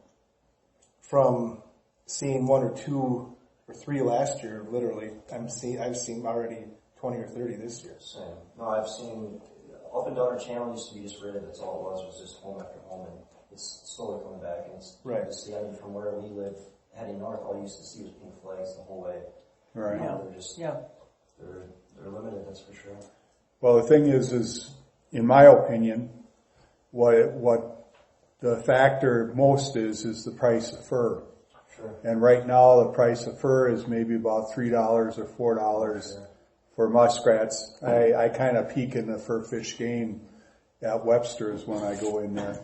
[SPEAKER 6] from seeing 1 or 2 or 3 last year, literally, I've seen already 20 or 30 this year.
[SPEAKER 12] Same. No, I've seen, up and down our channel used to be just rated, that's all it was just home after home, and it's slowly coming back, and it's
[SPEAKER 6] Right.
[SPEAKER 12] good to see. I mean, from where we live, heading north, all you used to see was pink flags the whole way.
[SPEAKER 2] Right.
[SPEAKER 12] Now they're just,
[SPEAKER 8] Yeah.
[SPEAKER 12] they're limited, that's for sure.
[SPEAKER 2] Well, the thing is in my opinion, what the factor most is the price of fur.
[SPEAKER 12] Sure.
[SPEAKER 2] And right now, the price of fur is maybe about $3 or $4 for muskrats. I kind of peek in the fur fish game at Webster's when I go in there.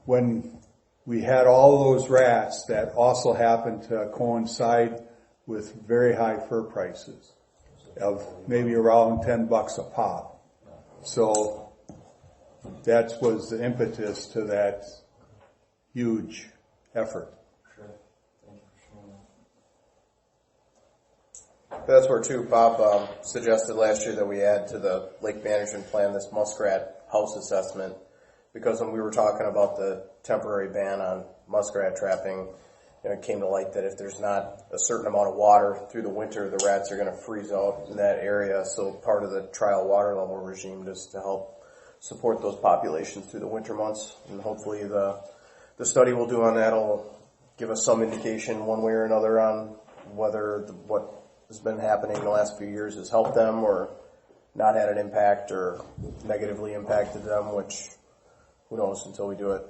[SPEAKER 2] When we had all those rats, that also happened to coincide with very high fur prices of maybe around $10 a pop. So that was the impetus to that huge effort.
[SPEAKER 12] Sure. Thank you for sharing that.
[SPEAKER 1] That's where too, Bob suggested last year that we add to the lake management plan this muskrat house assessment, because when we were talking about the temporary ban on muskrat trapping, it came to light that if there's not a certain amount of water through the winter, the rats are going to freeze out in that area. So part of the trial water level regime is to help support those populations through the winter months, and hopefully the study we'll do on that will give us some indication one way or another on whether what has been happening in the last few years has helped them or not had an impact or negatively impacted them, which who knows until we do it.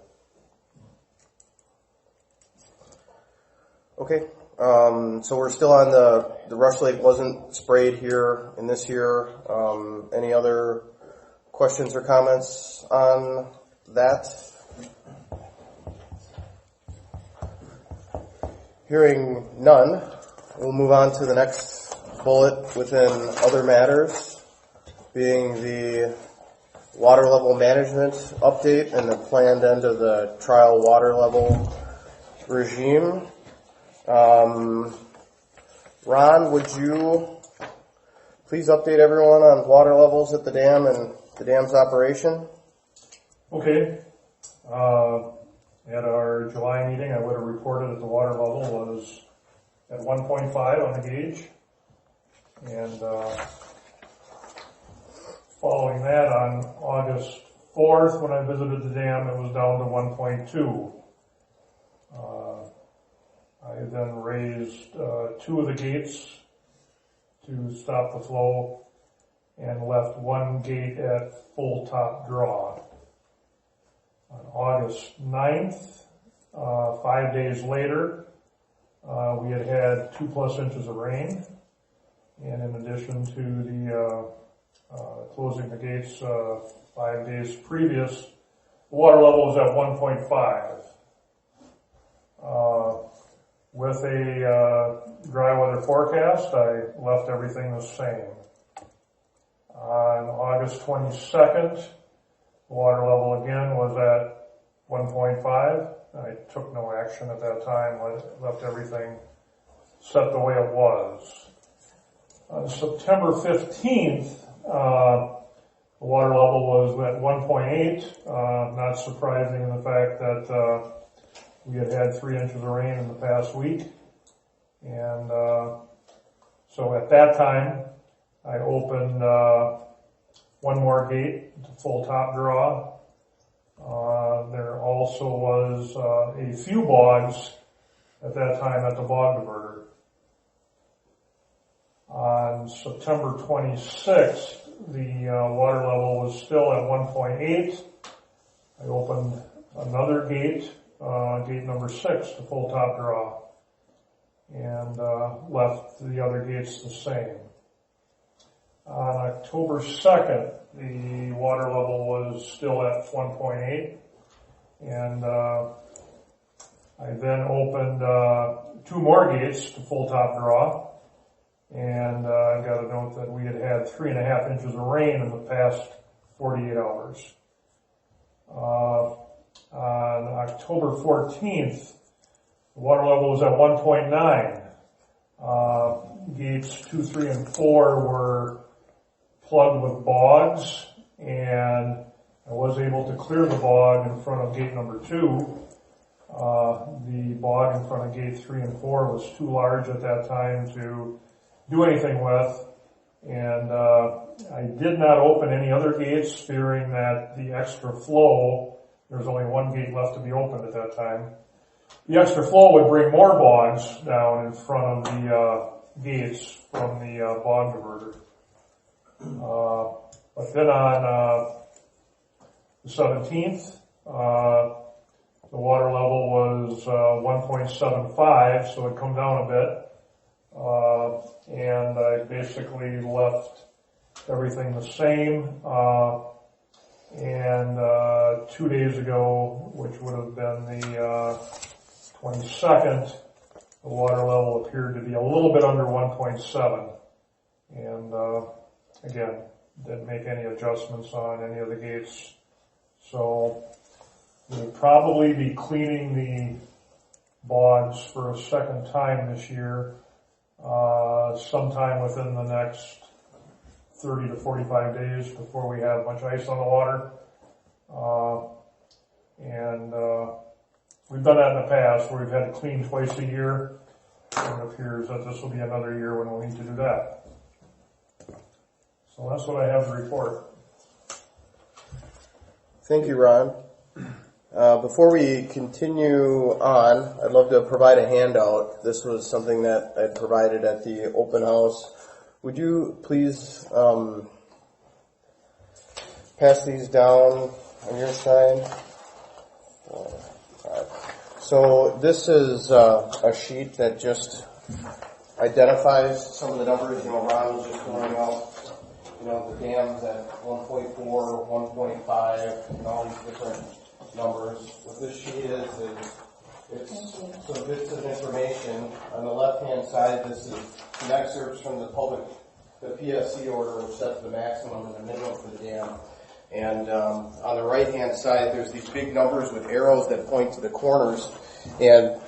[SPEAKER 1] Okay, so we're still on the Rush Lake wasn't sprayed here in this year. Any other questions or comments on that? Hearing none, we'll move on to the next bullet within other matters, being the water level management update and the planned end of the trial water level regime. Ron, would you please update everyone on water levels at the dam and the dam's operation?
[SPEAKER 14] Okay. At our July meeting, I would have reported that the water level was at 1.5 on the gauge. And following that, on August 4th, when I visited the dam, it was down to 1.2. I then raised 2 of the gates to stop the flow and left 1 gate at full top draw. On August 9th, 5 days later, we had 2+ inches of rain, and in addition to the closing the gates 5 days previous, the water level was at 1.5. With a dry weather forecast, I left everything the same. On August 22nd, the water level again was at 1.5. I took no action at that time, left everything set the way it was. On September 15th, the water level was at 1.8, not surprising in the fact that we had 3 inches of rain in the past week. And so at that time, I opened 1 more gate to full top draw. There also was a few bogs at that time at the bog diverter. On September 26th, the water level was still at 1.8. I opened another gate, gate number 6, to full top draw, and left the other gates the same. On October 2nd, the water level was still at 1.8, and I then opened 2 more gates to full top draw, and I got a note that we had 3.5 inches of rain in the past 48 hours. On October 14th, the water level was at 1.9. Gates 2, 3, and 4 were plugged with bogs, and I was able to clear the bog in front of gate number 2. The bog in front of gate 3 and 4 was too large at that time to do anything with. And I did not open any other gates, fearing that the extra flow, there was only one gate left to be opened at that time, the extra flow would bring more bogs down in front of the gates from the bog diverter. But then on the 17th, the water level was 1.75, so it come down a bit. And I basically left everything the same. And 2 days ago, which would have been the 22nd, the water level appeared to be a little bit under 1.7. And again, didn't make any adjustments on any of the gates. So we'll probably be cleaning the bogs for a second time this year, sometime within the next 30 to 45 days before we have much ice on the water. We've done that in the past where we've had to clean twice a year, and it appears that this will be another year when we'll need to do that. So that's what I have to report.
[SPEAKER 1] Thank you, Ron. Before we continue on, I'd love to provide a handout. This was something that I provided at the open house. Would you please pass these down on your side? So this is a sheet that just identifies some of the numbers. Ron was just throwing out, the dams at 1.4, 1.5, all these different numbers. What this sheet is it's some bits of information. On the left-hand side, this is some excerpts from the PSC order, which sets the maximum and the minimum for the dam. And on the right-hand side, there's these big numbers with arrows that point to the corners. And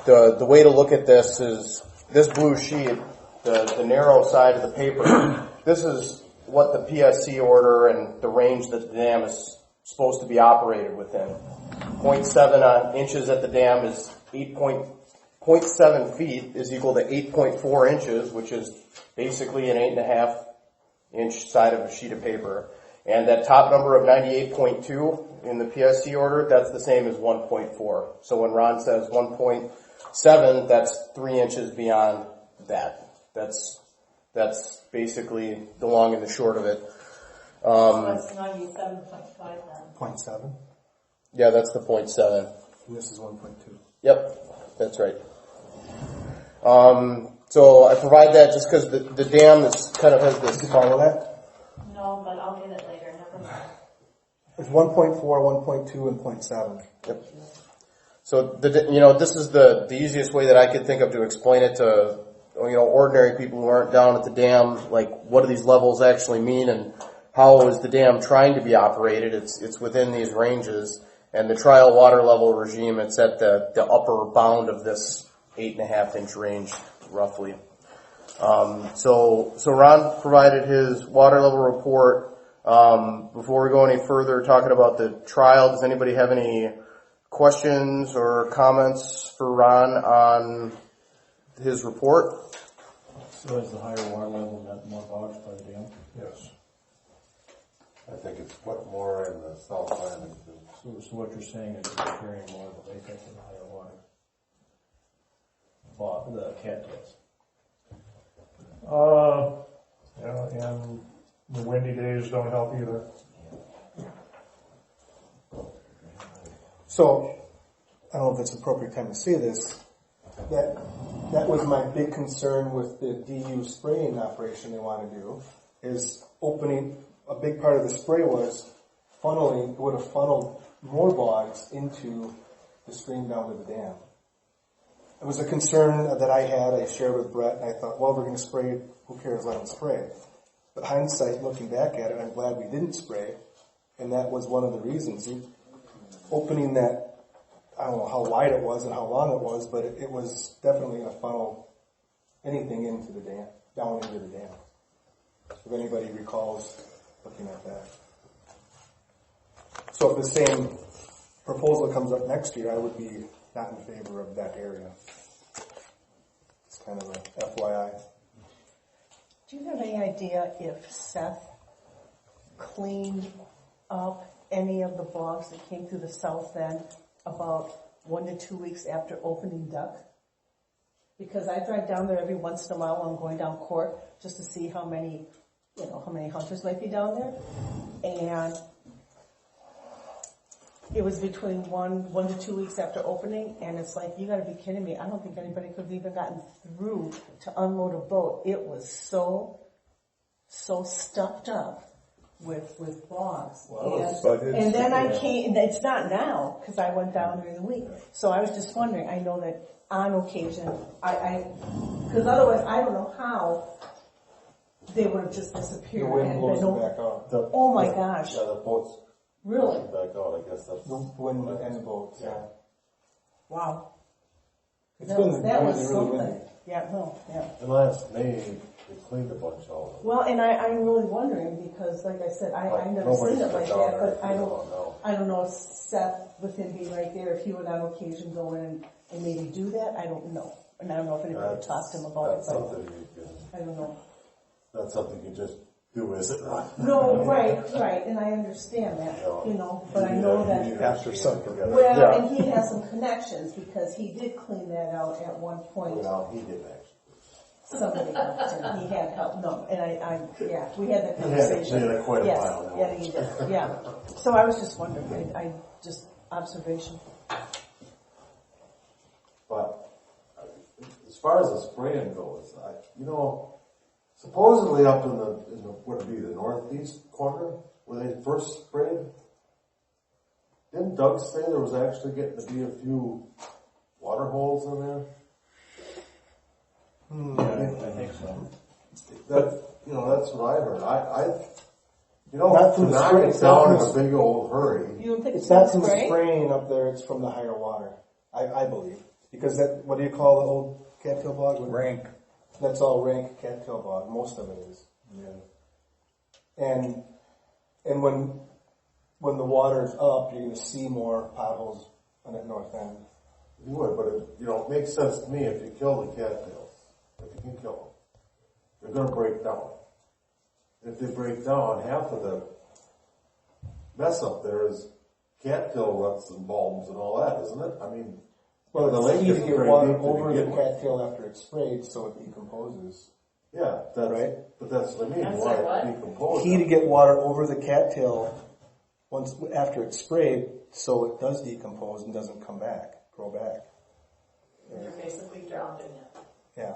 [SPEAKER 1] the way to look at this is this blue sheet, the narrow side of the paper. This is what the PSC order and the range that the dam is supposed to be operated within. 0.7 inches at the dam is 0.7 feet is equal to 8.4 inches, which is basically an 8.5 inch side of a sheet of paper. And that top number of 98.2 in the PSC order, that's the same as 1.4. So when Ron says 1.7, that's 3 inches beyond that. That's basically the long and the short of it.
[SPEAKER 11] That's 97.5 then.
[SPEAKER 6] 0.7?
[SPEAKER 1] Yeah, that's the 0.7.
[SPEAKER 6] And this is 1.2.
[SPEAKER 1] Yep, that's right. So I provide that just because the dam is kind of has this.
[SPEAKER 6] Did you follow that?
[SPEAKER 11] No, but I'll get it later, never mind.
[SPEAKER 6] It's 1.4, 1.2, and 0.7.
[SPEAKER 1] Yep. So this is the easiest way that I could think of to explain it to ordinary people who aren't down at the dam. Like, what do these levels actually mean, and how is the dam trying to be operated? It's within these ranges, and the trial water level regime, it's at the upper bound of this 8.5 inch range, roughly. So Ron provided his water level report. Before we go any further talking about the trial, does anybody have any questions or comments for Ron on his report?
[SPEAKER 5] So is the higher water level meant more bogs by the dam?
[SPEAKER 14] Yes.
[SPEAKER 9] I think it's put more in the South Island too.
[SPEAKER 5] So what you're saying is you're carrying more of the lake into the higher water. The cattails.
[SPEAKER 14] And the windy days don't help either.
[SPEAKER 6] So, I don't know if it's the appropriate time to say this. That was my big concern with the DU spraying operation they want to do, is opening. A big part of the spray was funneling, it would have funneled more bogs into the stream down to the dam. It was a concern that I had, I shared with Brett, and I thought, well, we're going to spray, who cares, let them spray. But hindsight, looking back at it, I'm glad we didn't spray, and that was one of the reasons. Opening that, I don't know how wide it was and how long it was, but it was definitely going to funnel anything into the dam, down into the dam. If anybody recalls looking at that. So if the same proposal comes up next year, I would be not in favor of that area. It's kind of a FYI.
[SPEAKER 8] Do you have any idea if Seth cleaned up any of the bogs that came through the south end about 1 to 2 weeks after opening duck? Because I drive down there every once in a while when I'm going down Court just to see how many hunters might be down there. And it was between 1 to 2 weeks after opening, and it's like, you gotta be kidding me. I don't think anybody could have even gotten through to unload a boat. It was so stuffed up with bogs. And then I came, it's not now, because I went down during the week. So I was just wondering, I know that on occasion, because otherwise I don't know how they would have just disappeared.
[SPEAKER 9] The wind blows them back out.
[SPEAKER 8] Oh my gosh.
[SPEAKER 9] Yeah, the boats
[SPEAKER 8] Really?
[SPEAKER 9] back out, I guess that's.
[SPEAKER 6] The wind and the boats, yeah.
[SPEAKER 8] Wow.
[SPEAKER 6] It's been
[SPEAKER 8] that was
[SPEAKER 6] really
[SPEAKER 8] something.
[SPEAKER 6] windy.
[SPEAKER 8] Yeah, no, yeah.
[SPEAKER 9] And last May, they cleaned a bunch of them.
[SPEAKER 8] Well, and I'm really wondering because, like I said, I never seen it like that, but I don't know if Seth, with him being right there, if he would on occasion go in and maybe do that. I don't know, and I don't know if anybody talked to him about it.
[SPEAKER 9] Something you can.
[SPEAKER 8] I don't know.
[SPEAKER 9] That's something you just do, is it not?
[SPEAKER 8] No, right, and I understand that, but I know that.
[SPEAKER 6] After something.
[SPEAKER 8] Well, and he has some connections because he did clean that out at one point.
[SPEAKER 9] Well, he did actually.
[SPEAKER 8] Somebody helped him. He had help. No, and we had that conversation.
[SPEAKER 9] He had quite a
[SPEAKER 8] yes,
[SPEAKER 9] pile.
[SPEAKER 8] yeah, he did. Yeah. So I was just wondering. I just observation.
[SPEAKER 9] But as far as the spraying goes, supposedly up in the what would be the northeast corner where they first sprayed, didn't Doug say there was actually getting to be a few water holes in there?
[SPEAKER 5] Yeah, I think so.
[SPEAKER 9] That's what I heard.
[SPEAKER 6] Not from
[SPEAKER 9] to
[SPEAKER 6] the
[SPEAKER 9] knock
[SPEAKER 6] spray,
[SPEAKER 9] it
[SPEAKER 6] it's not
[SPEAKER 9] down in
[SPEAKER 6] from
[SPEAKER 9] a big old hurry.
[SPEAKER 8] You don't think
[SPEAKER 6] It's not from the
[SPEAKER 8] spray?
[SPEAKER 6] spraying up there, it's from the higher water. I believe. Because what do you call the old cattail bog?
[SPEAKER 2] Rank.
[SPEAKER 6] That's all rank cattail bog. Most of it is.
[SPEAKER 9] Yeah.
[SPEAKER 6] And when the water's up, you're going to see more potholes on that north end.
[SPEAKER 9] You would, but it makes sense to me if you kill the cattails, if you can kill them, they're going to break down. If they break down, half of the mess up there is cattail roots and bulbs and all that, isn't it? I mean,
[SPEAKER 6] Well,
[SPEAKER 9] the
[SPEAKER 6] it's
[SPEAKER 9] lake
[SPEAKER 6] key to
[SPEAKER 9] isn't
[SPEAKER 6] get
[SPEAKER 9] very
[SPEAKER 6] water
[SPEAKER 9] deep to
[SPEAKER 6] over the
[SPEAKER 9] begin with.
[SPEAKER 6] cattail after it's sprayed so it decomposes.
[SPEAKER 9] Yeah, that's
[SPEAKER 6] Right.
[SPEAKER 9] But that's what I mean.
[SPEAKER 11] I'm
[SPEAKER 9] Why
[SPEAKER 11] sorry, what?
[SPEAKER 9] it decomposes?
[SPEAKER 6] Key to get water over the cattail after it's sprayed so it does decompose and doesn't grow back.
[SPEAKER 11] You're basically drowned in it.
[SPEAKER 6] Yeah.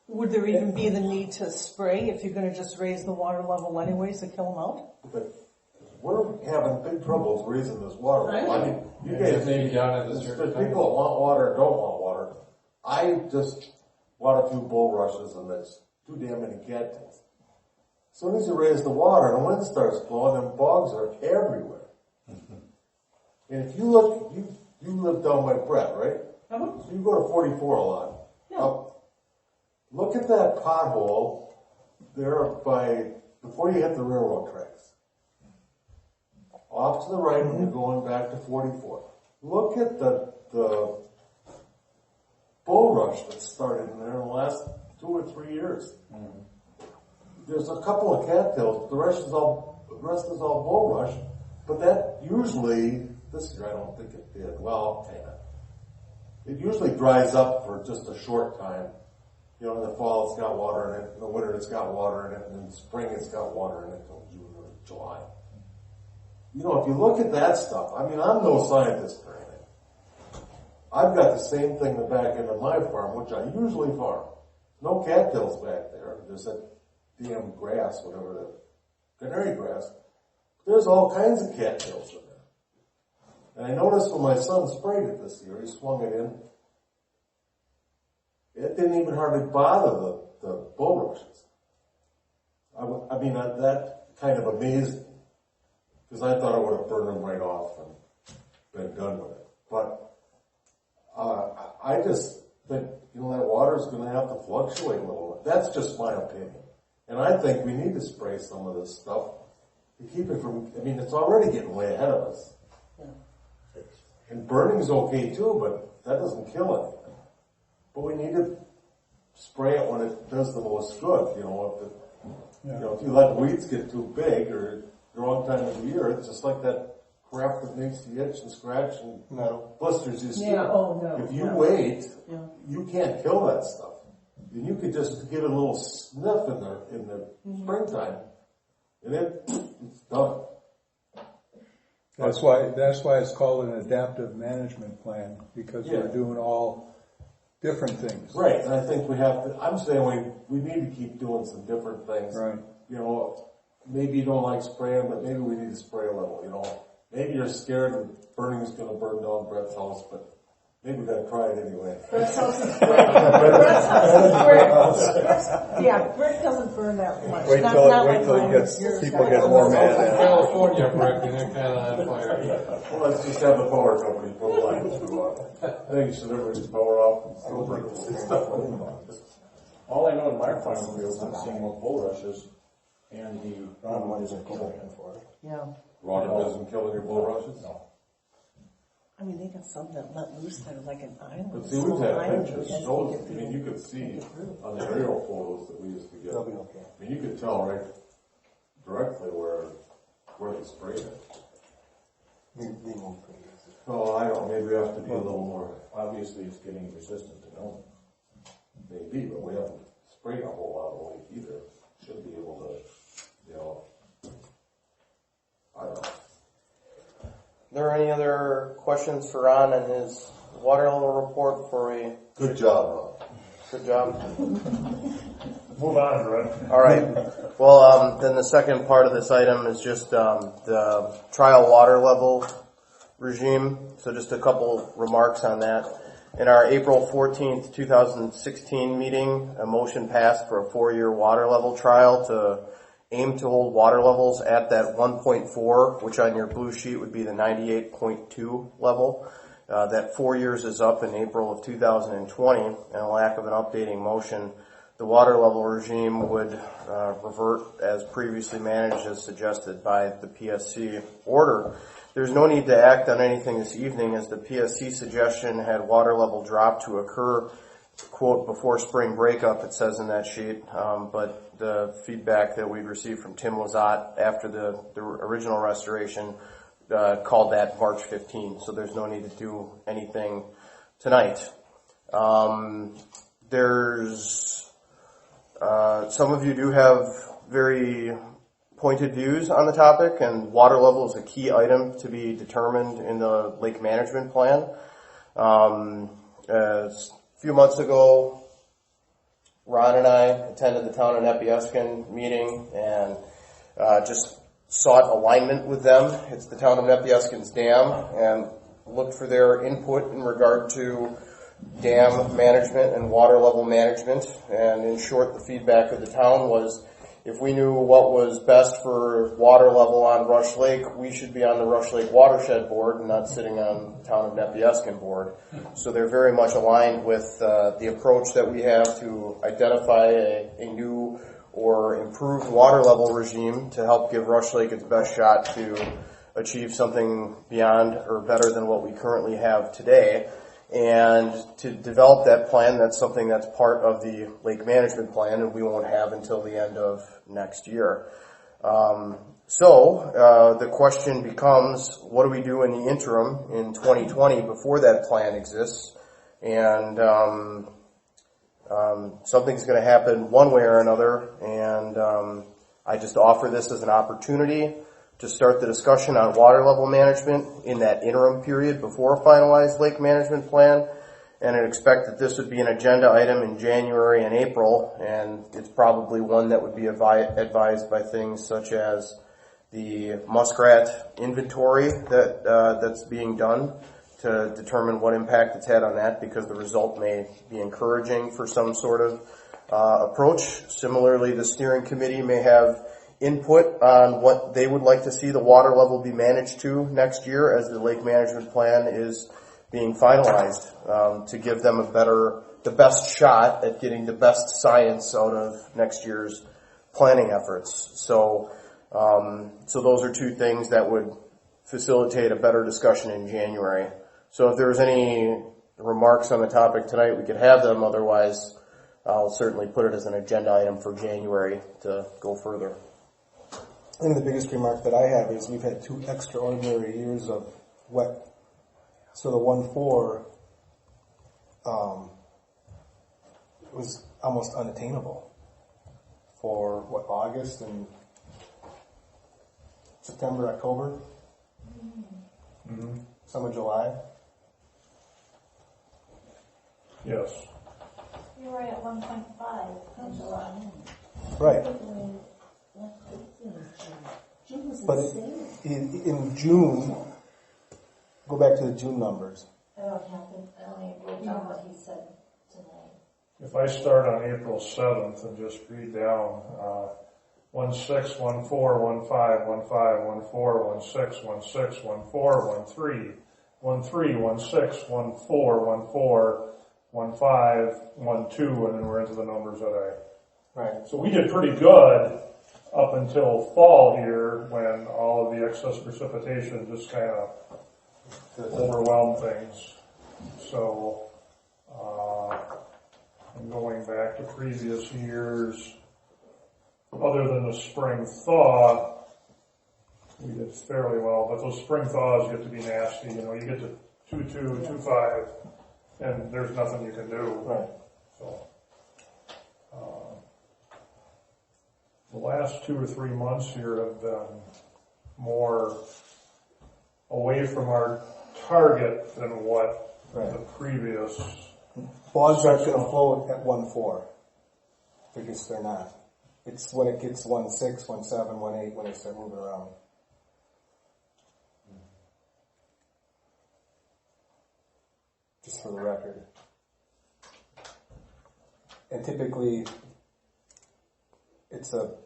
[SPEAKER 8] Would there even be the need to spray if you're going to just raise the water level anyways to kill them out?
[SPEAKER 9] But we're having big troubles raising this water level. I mean, you guys
[SPEAKER 13] maybe down at the
[SPEAKER 9] there's
[SPEAKER 13] certain
[SPEAKER 9] people that want water and don't want water. I just want a few bulrushes and there's too damn many cattails. As soon as you raise the water and the wind starts blowing, them bogs are everywhere. And if you look, you live down by Brett, right? So you go to 44 a lot.
[SPEAKER 8] Yeah.
[SPEAKER 9] Look at that pothole there before you hit the railroad tracks. Off to the right when you're going back to 44. Look at the bulrush that started in there in the last 2 or 3 years. There's a couple of cattails, but the rest is all bulrush. But that usually, this year I don't think it did. Well, kind of. It usually dries up for just a short time. In the fall it's got water in it, in the winter it's got water in it, and in the spring it's got water in it until June or July. If you look at that stuff, I mean, I'm no scientist or anything. I've got the same thing in the back end of my farm, which I usually farm. No cattails back there. There's that damn grass, whatever, the canary grass. There's all kinds of cattails in there. And I noticed when my son sprayed it this year, he swung it in, it didn't even hardly bother the bulrushes. I mean, that kind of amazed me, because I thought I would have burned them right off and been done with it. But I just think, that water is going to have to fluctuate a little bit. That's just my opinion. And I think we need to spray some of this stuff to keep it from, it's already getting way ahead of us. And burning's okay too, but that doesn't kill it. But we need to spray it when it does the most good, if you let weeds get too big or the wrong time of the year, it's just like that crap that makes the itch and scratch and blisters your skin.
[SPEAKER 8] Yeah, oh no.
[SPEAKER 9] If you wait, you can't kill that stuff. And you could just give it a little sniff in the springtime, and it's done.
[SPEAKER 2] That's why it's called an adaptive management plan, because we're doing all different things.
[SPEAKER 9] Right, and I think we have to, I'm saying we need to keep doing some different things.
[SPEAKER 2] Right.
[SPEAKER 9] Maybe you don't like spraying, but maybe we need to spray a little, Maybe you're scared that burning is going to burn down Brett's house, but maybe we got to try it anyway.
[SPEAKER 8] Brett's house is Brett's house is Brett doesn't burn that much.
[SPEAKER 2] Wait till he gets, people get more mad at him.
[SPEAKER 13] California brick and they're kind of on fire.
[SPEAKER 9] Well, let's just have the power company put a line to I think you should everybody's power off and still burn stuff.
[SPEAKER 10] All I know in my farm fields, I'm seeing more bulrushes and the
[SPEAKER 6] Roundwood isn't killing it for it.
[SPEAKER 8] Yeah.
[SPEAKER 9] Roundup doesn't kill any bulrushes?
[SPEAKER 10] No.
[SPEAKER 8] I mean, they got some that let loose that are like an island.
[SPEAKER 9] But see, we've had pictures, you could see on the aerial photos that we used to get.
[SPEAKER 6] They'll be okay.
[SPEAKER 9] You could tell right directly where they sprayed it.
[SPEAKER 6] They move pretty easy.
[SPEAKER 9] Oh, I don't, maybe we have to be a little more,
[SPEAKER 10] Obviously, it's getting resistant to gnome.
[SPEAKER 9] maybe, but we haven't sprayed a whole lot of weight either. Should be able to, I don't know.
[SPEAKER 1] Are there any other questions for Ron and his water level report before we...
[SPEAKER 9] Good job, Ron.
[SPEAKER 1] Good job.
[SPEAKER 14] Move on, Brett.
[SPEAKER 1] All right. Well, then the second part of this item is just the trial water level regime. So just a couple remarks on that. In our April 14th, 2016 meeting, a motion passed for a 4-year water level trial to aim to hold water levels at that 1.4, which on your blue sheet would be the 98.2 level. That 4 years is up in April of 2020, and a lack of an updating motion. The water level regime would revert as previously managed as suggested by the PSC order. There's no need to act on anything this evening, as the PSC suggestion had water level drop to occur, quote, before spring breakup, it says in that sheet, but the feedback that we'd received from Tim Lazat after the original restoration called that March 15, so there's no need to do anything tonight. There's some of you do have very pointed views on the topic, and water level is a key item to be determined in the lake management plan. A few months ago, Ron and I attended the town of Nepieskin meeting and just sought alignment with them. It's the town of Nepieskin's dam, and looked for their input in regard to dam management and water level management. And in short, the feedback of the town was, if we knew what was best for water level on Rush Lake, we should be on the Rush Lake Watershed Board and not sitting on the town of Nepieskin board. So they're very much aligned with the approach that we have to identify a new or improved water level regime to help give Rush Lake its best shot to achieve something beyond or better than what we currently have today. And to develop that plan, that's something that's part of the lake management plan, and we won't have until the end of next year. So the question becomes, what do we do in the interim in 2020 before that plan exists? And something's going to happen one way or another, and I just offer this as an opportunity to start the discussion on water level management in that interim period before a finalized lake management plan. And I'd expect that this would be an agenda item in January and April, and it's probably one that would be advised by things such as the muskrat inventory that's being done to determine what impact it's had on that, because the result may be encouraging for some sort of approach. Similarly, the steering committee may have input on what they would like to see the water level be managed to next year as the lake management plan is being finalized, to give them the best shot at getting the best science out of next year's planning efforts. So those are two things that would facilitate a better discussion in January So if there was any remarks on the topic tonight, we could have them. Otherwise, I'll certainly put it as an agenda item for January to go further.
[SPEAKER 6] I think the biggest remark that I have is we've had 2 extraordinary years of wet. So the 1-4 was almost unattainable for August and September, October, some of July.
[SPEAKER 14] Yes.
[SPEAKER 11] You were at 1.5 in July.
[SPEAKER 6] Right. But in June, go back to the June numbers.
[SPEAKER 11] I don't have it, I only wrote down what he said tonight.
[SPEAKER 14] If I start on April 7th and just read down, 1-6, 1-4, 1-5, 1-5, 1-4, 1-6, 1-6, 1-4, 1-3, 1-3, 1-6, 1-4, 1-4, 1-5, 1-2, and then we're into the numbers that
[SPEAKER 6] Right.
[SPEAKER 14] So we did pretty good up until fall here when all of the excess precipitation just kind of overwhelmed things. So, and going back to previous years, other than the spring thaw, we did fairly well, but those spring thaws get to be nasty. You know, you get to 2-2, 2-5, and there's nothing you can do.
[SPEAKER 6] Right.
[SPEAKER 14] So, the last 2 or 3 months here have been more away from our target than what the previous.
[SPEAKER 6] Bogs aren't going to float at 1-4. They're not. It's when it gets 1-6, 1-7, 1-8 when they start moving around. Just for the record. And typically, it's a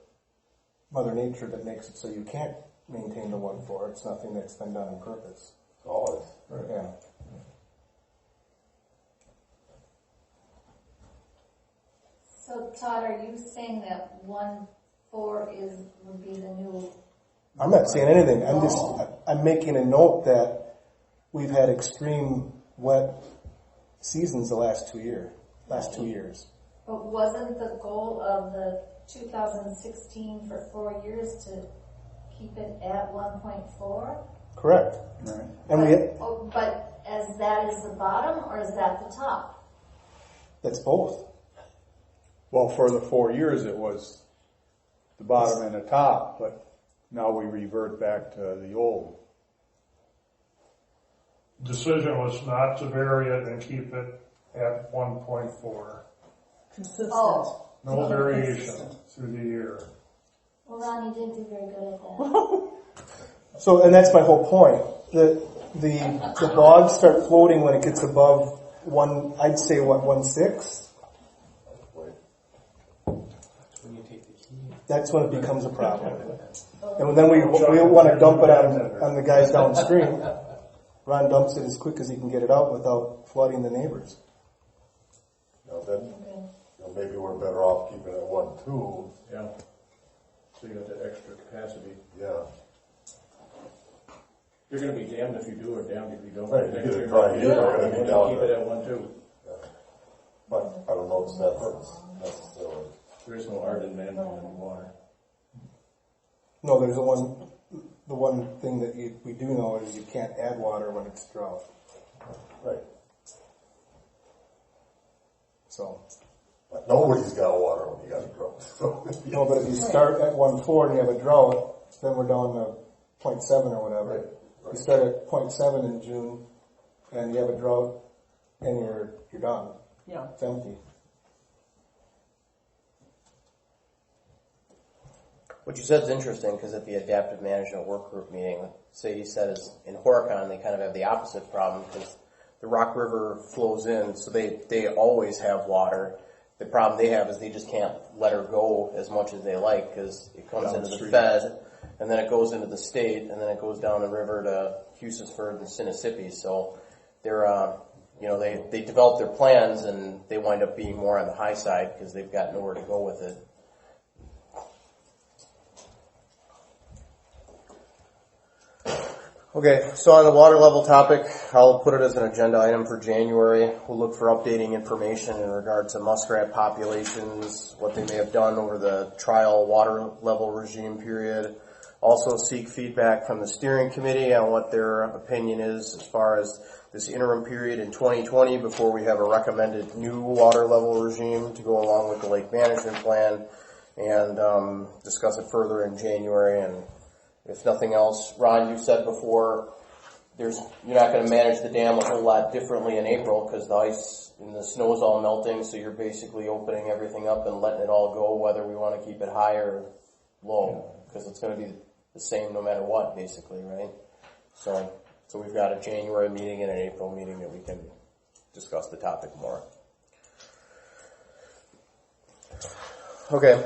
[SPEAKER 6] Mother Nature that makes it so you can't maintain the 1-4. It's nothing that's been done on purpose.
[SPEAKER 9] Always.
[SPEAKER 6] Yeah.
[SPEAKER 11] So Todd, are you saying that 1-4 would be the new?
[SPEAKER 6] I'm not saying anything. I'm making a note that we've had extreme wet seasons the last 2 years.
[SPEAKER 11] But wasn't the goal of the 2016 for 4 years to keep it at 1.4?
[SPEAKER 6] Correct.
[SPEAKER 2] Right.
[SPEAKER 6] And
[SPEAKER 11] But as that is the bottom, or is that the top?
[SPEAKER 6] that's both.
[SPEAKER 2] Well, for the 4 years it was the bottom and the top, but now we revert back to the old.
[SPEAKER 14] Decision was not to vary it and keep it at 1.4.
[SPEAKER 8] Consistent.
[SPEAKER 11] Oh.
[SPEAKER 14] No variation through the year.
[SPEAKER 11] Well, Ron, you didn't do very good at that.
[SPEAKER 6] So, and that's my whole point. The bogs start floating when it gets above 1.6. That's when it becomes a problem. And then we want to dump it on the guys downstream. Ron dumps it as quick as he can get it out without flooding the neighbors.
[SPEAKER 9] Now then, maybe we're better off keeping it 1-2.
[SPEAKER 10] Yeah. So you got that extra capacity.
[SPEAKER 9] Yeah.
[SPEAKER 10] You're gonna be damned if you do or damned if you don't.
[SPEAKER 9] Right, you get a dry year, you're gonna be down
[SPEAKER 10] Keep it at 1-2.
[SPEAKER 9] But I don't know if that's necessarily.
[SPEAKER 10] There is no art in management of water.
[SPEAKER 6] No, there's the one thing that we do know is you can't add water when it's drought.
[SPEAKER 9] Right.
[SPEAKER 6] So.
[SPEAKER 9] But nobody's got water when you got a drought.
[SPEAKER 6] No, but if you start at 1.4 and you have a drought, then we're down to 0.7 or whatever.
[SPEAKER 9] Right.
[SPEAKER 6] You start at 0.7 in June and you have a drought and you're done.
[SPEAKER 8] Yeah.
[SPEAKER 6] It's empty.
[SPEAKER 15] What you said is interesting because at the Adaptive Management Work Group meeting, Sadie said is in Horicon they kind of have the opposite problem because the Rock River flows in, so they always have water. The problem they have is they just can't let her go as much as they like because it comes into the Fed, and then it goes into the state, and then it goes down the river to Hughesford and Sinisippi. So they're, they develop their plans and they wind up being more on the high side because they've got nowhere to go with it. Okay, so on the water level topic, I'll put it as an agenda item for January. We'll look for updating information in regard to muskrat populations, what they may have done over the trial water level regime period. Also seek feedback from the steering committee on what their opinion is as far as this interim period in 2020 before we have a recommended new water level regime to go along with the lake management plan, and discuss it further in January. And if nothing else, Ron, you said before, you're not going to manage the dam a whole lot differently in April because the ice and the snow's all melting, so you're basically opening everything up and letting it all go, whether we want to keep it high or low, because it's going to be the same no matter what, basically, right? So we've got a January meeting and an April meeting that we can discuss the topic more. Okay.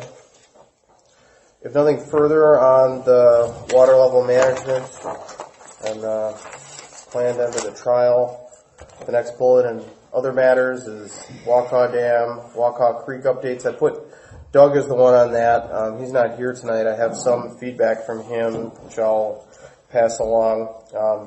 [SPEAKER 15] If nothing further on the water level management and planned end of the trial, the next bullet and other matters is Waukau Dam, Waukau Creek updates. I put Doug as the one on that. He's not here tonight. I have some feedback from him, which I'll pass along.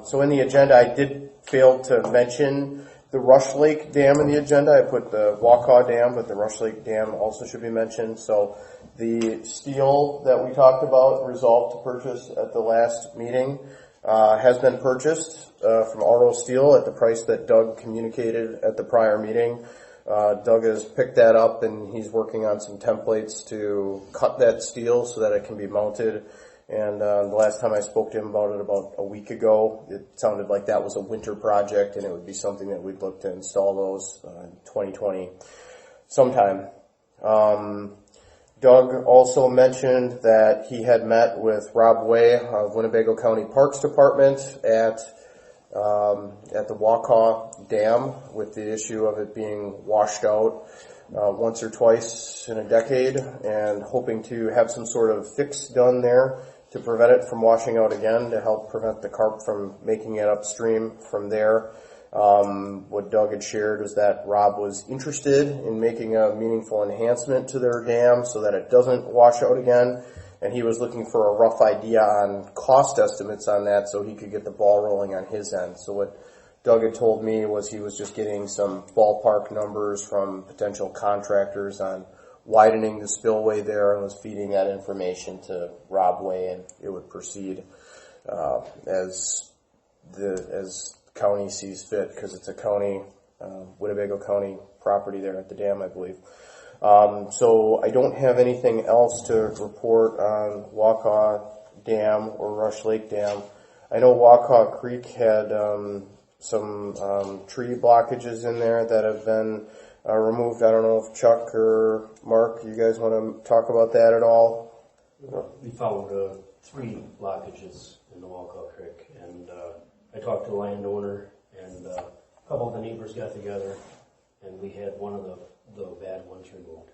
[SPEAKER 15] So in the agenda, I did fail to mention the Rush Lake Dam in the agenda. I put the Waukau Dam, but the Rush Lake Dam also should be mentioned. So the steel that we talked about, resolved to purchase at the last meeting, has been purchased from Auto Steel at the price that Doug communicated at the prior meeting. Doug has picked that up, and he's working on some templates to cut that steel so that it can be mounted. And the last time I spoke to him about it about a week ago, it sounded like that was a winter project, and it would be something that we'd look to install those in 2020 sometime. Doug also mentioned that he had met with Rob Way of Winnebago County Parks Department at the Waukau Dam with the issue of it being washed out once or twice in a decade, and hoping to have some sort of fix done there to prevent it from washing out again, to help prevent the carp from making it upstream from there. What Doug had shared was that Rob was interested in making a meaningful enhancement to their dam so that it doesn't wash out again, and he was looking for a rough idea on cost estimates on that so he could get the ball rolling on his end. So what Doug had told me was he was just getting some ballpark numbers from potential contractors on widening the spillway there, and was feeding that information to Rob Way, and it would proceed as county sees fit, because it's a county, Winnebago County property there at the dam, I believe. So I don't have anything else to report on Waukau Dam or Rush Lake Dam. I know Waukau Creek had some tree blockages in there that have been removed. I don't know if Chuck or Mark, you guys want to talk about that at all?
[SPEAKER 16] We found 3 blockages in the Waukau Creek, and I talked to the landowner, and a couple of the neighbors got together, and we had one of the bad ones removed.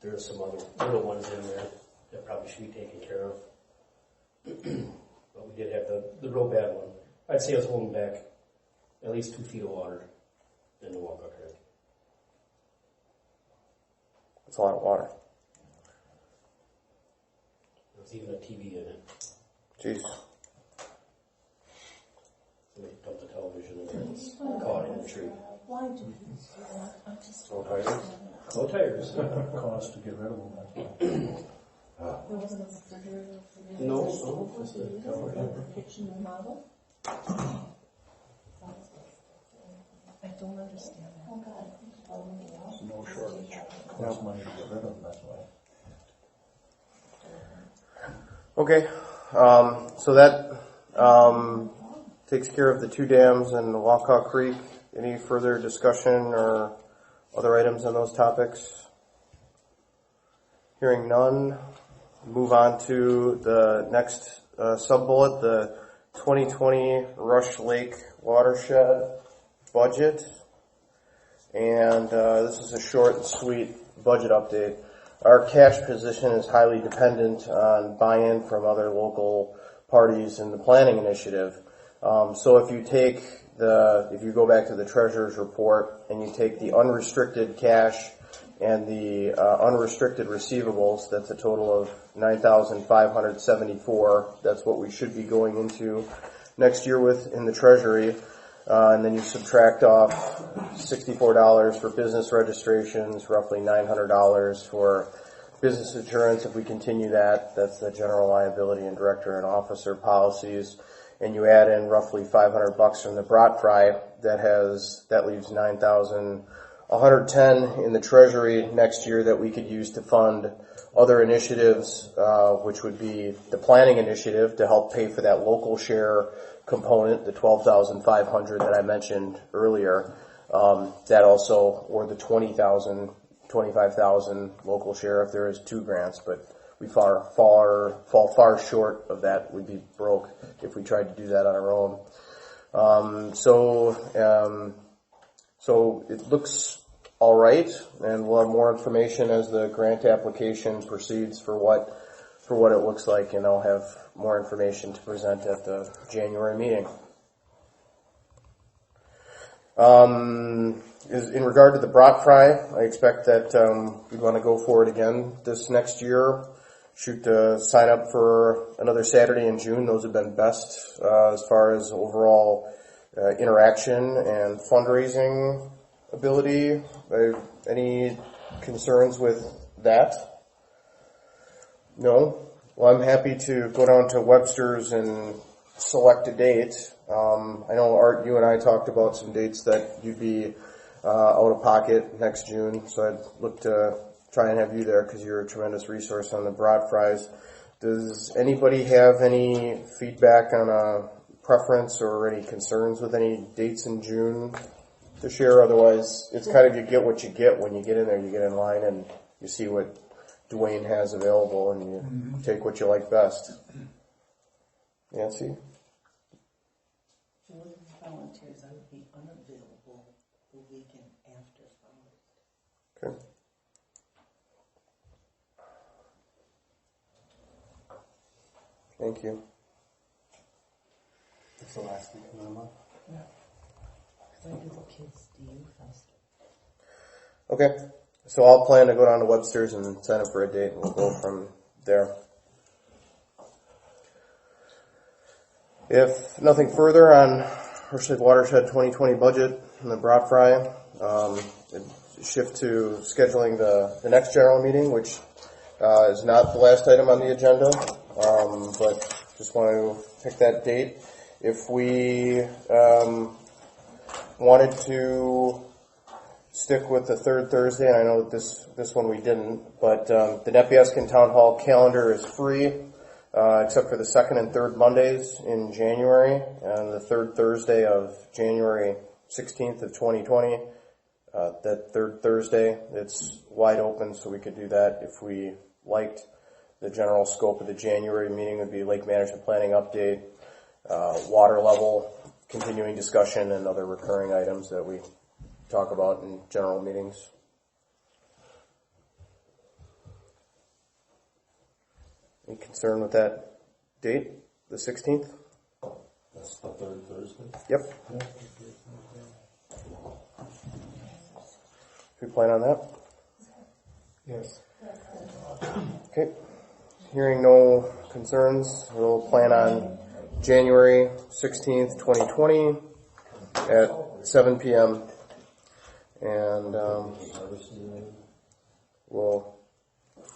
[SPEAKER 16] There are some other little ones in there that probably should be taken care of, but we did have the real bad one. I'd say it was holding back at least 2 feet of water in the Waukau Creek.
[SPEAKER 15] That's a lot of water.
[SPEAKER 16] There's even a TV in it.
[SPEAKER 15] Jeez.
[SPEAKER 16] They dumped the television in there. It's caught in the tree.
[SPEAKER 8] Why do these? I just
[SPEAKER 16] No tires. No tires.
[SPEAKER 5] Cost to get rid of them.
[SPEAKER 8] there wasn't a severe
[SPEAKER 16] No.
[SPEAKER 8] kitchen remodel. I don't understand that. Oh God.
[SPEAKER 5] No shortage. Cost money to get rid of them, that's why.
[SPEAKER 15] Okay, so that takes care of the 2 dams and the Waukau Creek. Any further discussion or other items on those topics? Hearing none, move on to the next sub-bullet, the 2020 Rush Lake Watershed Budget. And this is a short and sweet budget update. Our cash position is highly dependent on buy-in from other local parties in the planning initiative. So if you go back to the treasurer's report and you take the unrestricted cash and the unrestricted receivables, that's a total of $9,574. That's what we should be going into
[SPEAKER 1] next year in the treasury, and then you subtract off $64 for business registrations, roughly $900 for business insurance. If we continue that, that's the general liability and director and officer policies, and you add in roughly $500 from the RLWRI, that leaves $9,110 in the treasury next year that we could use to fund other initiatives, which would be the planning initiative to help pay for that local share component, the $12,500 that I mentioned earlier. That also, or the $25,000 local share if there is 2 grants, but we fall far short of that. We'd be broke if we tried to do that on our own. So it looks all right, and we'll have more information as the grant application proceeds for what it looks like, and I'll have more information to present at the January meeting. In regard to the RLWRI, I expect that we want to go for it again this next year. Shoot to sign up for another Saturday in June. Those have been best as far as overall interaction and fundraising ability. Any concerns with that? No? Well, I'm happy to go down to Webster's and select a date. I know, Art, you and I talked about some dates that you'd be out of pocket next June, so I'd look to try and have you there because you're a tremendous resource on the RLWRIs. Does anybody have any feedback on a preference or any concerns with any dates in June to share? Otherwise, it's kind of you get what you get when you get in there. You get in line and you see what Dwayne has available and you take what you like best. Nancy?
[SPEAKER 8] Volunteers, I would be unavailable the weekend after.
[SPEAKER 1] Okay. Thank you.
[SPEAKER 6] It's the last week of the month.
[SPEAKER 8] Yeah. Because I do the Kids DU Fest.
[SPEAKER 1] Okay. So I'll plan to go down to Webster's and sign up for a date, and we'll go from there. If nothing further on Horsehead Watershed 2020 budget and the RLWRI, shift to scheduling the next general meeting, which is not the last item on the agenda, but just want to pick that date. If we wanted to stick with the third Thursday, and I know this one we didn't, but the Nepieskin Town Hall calendar is free, except for the second and third Mondays in January, and the third Thursday of January 16th of 2020. That third Thursday, it's wide open, so we could do that if we liked. The general scope of the January meeting would be lake management planning update, water level, continuing discussion, and other recurring items that we talk about in general meetings. Any concern with that date, the 16th?
[SPEAKER 10] That's the third Thursday?
[SPEAKER 1] Yep. We plan on that?
[SPEAKER 6] Yes.
[SPEAKER 1] Okay. Hearing no concerns, we'll plan on January 16th, 2020 at 7 p.m. And we'll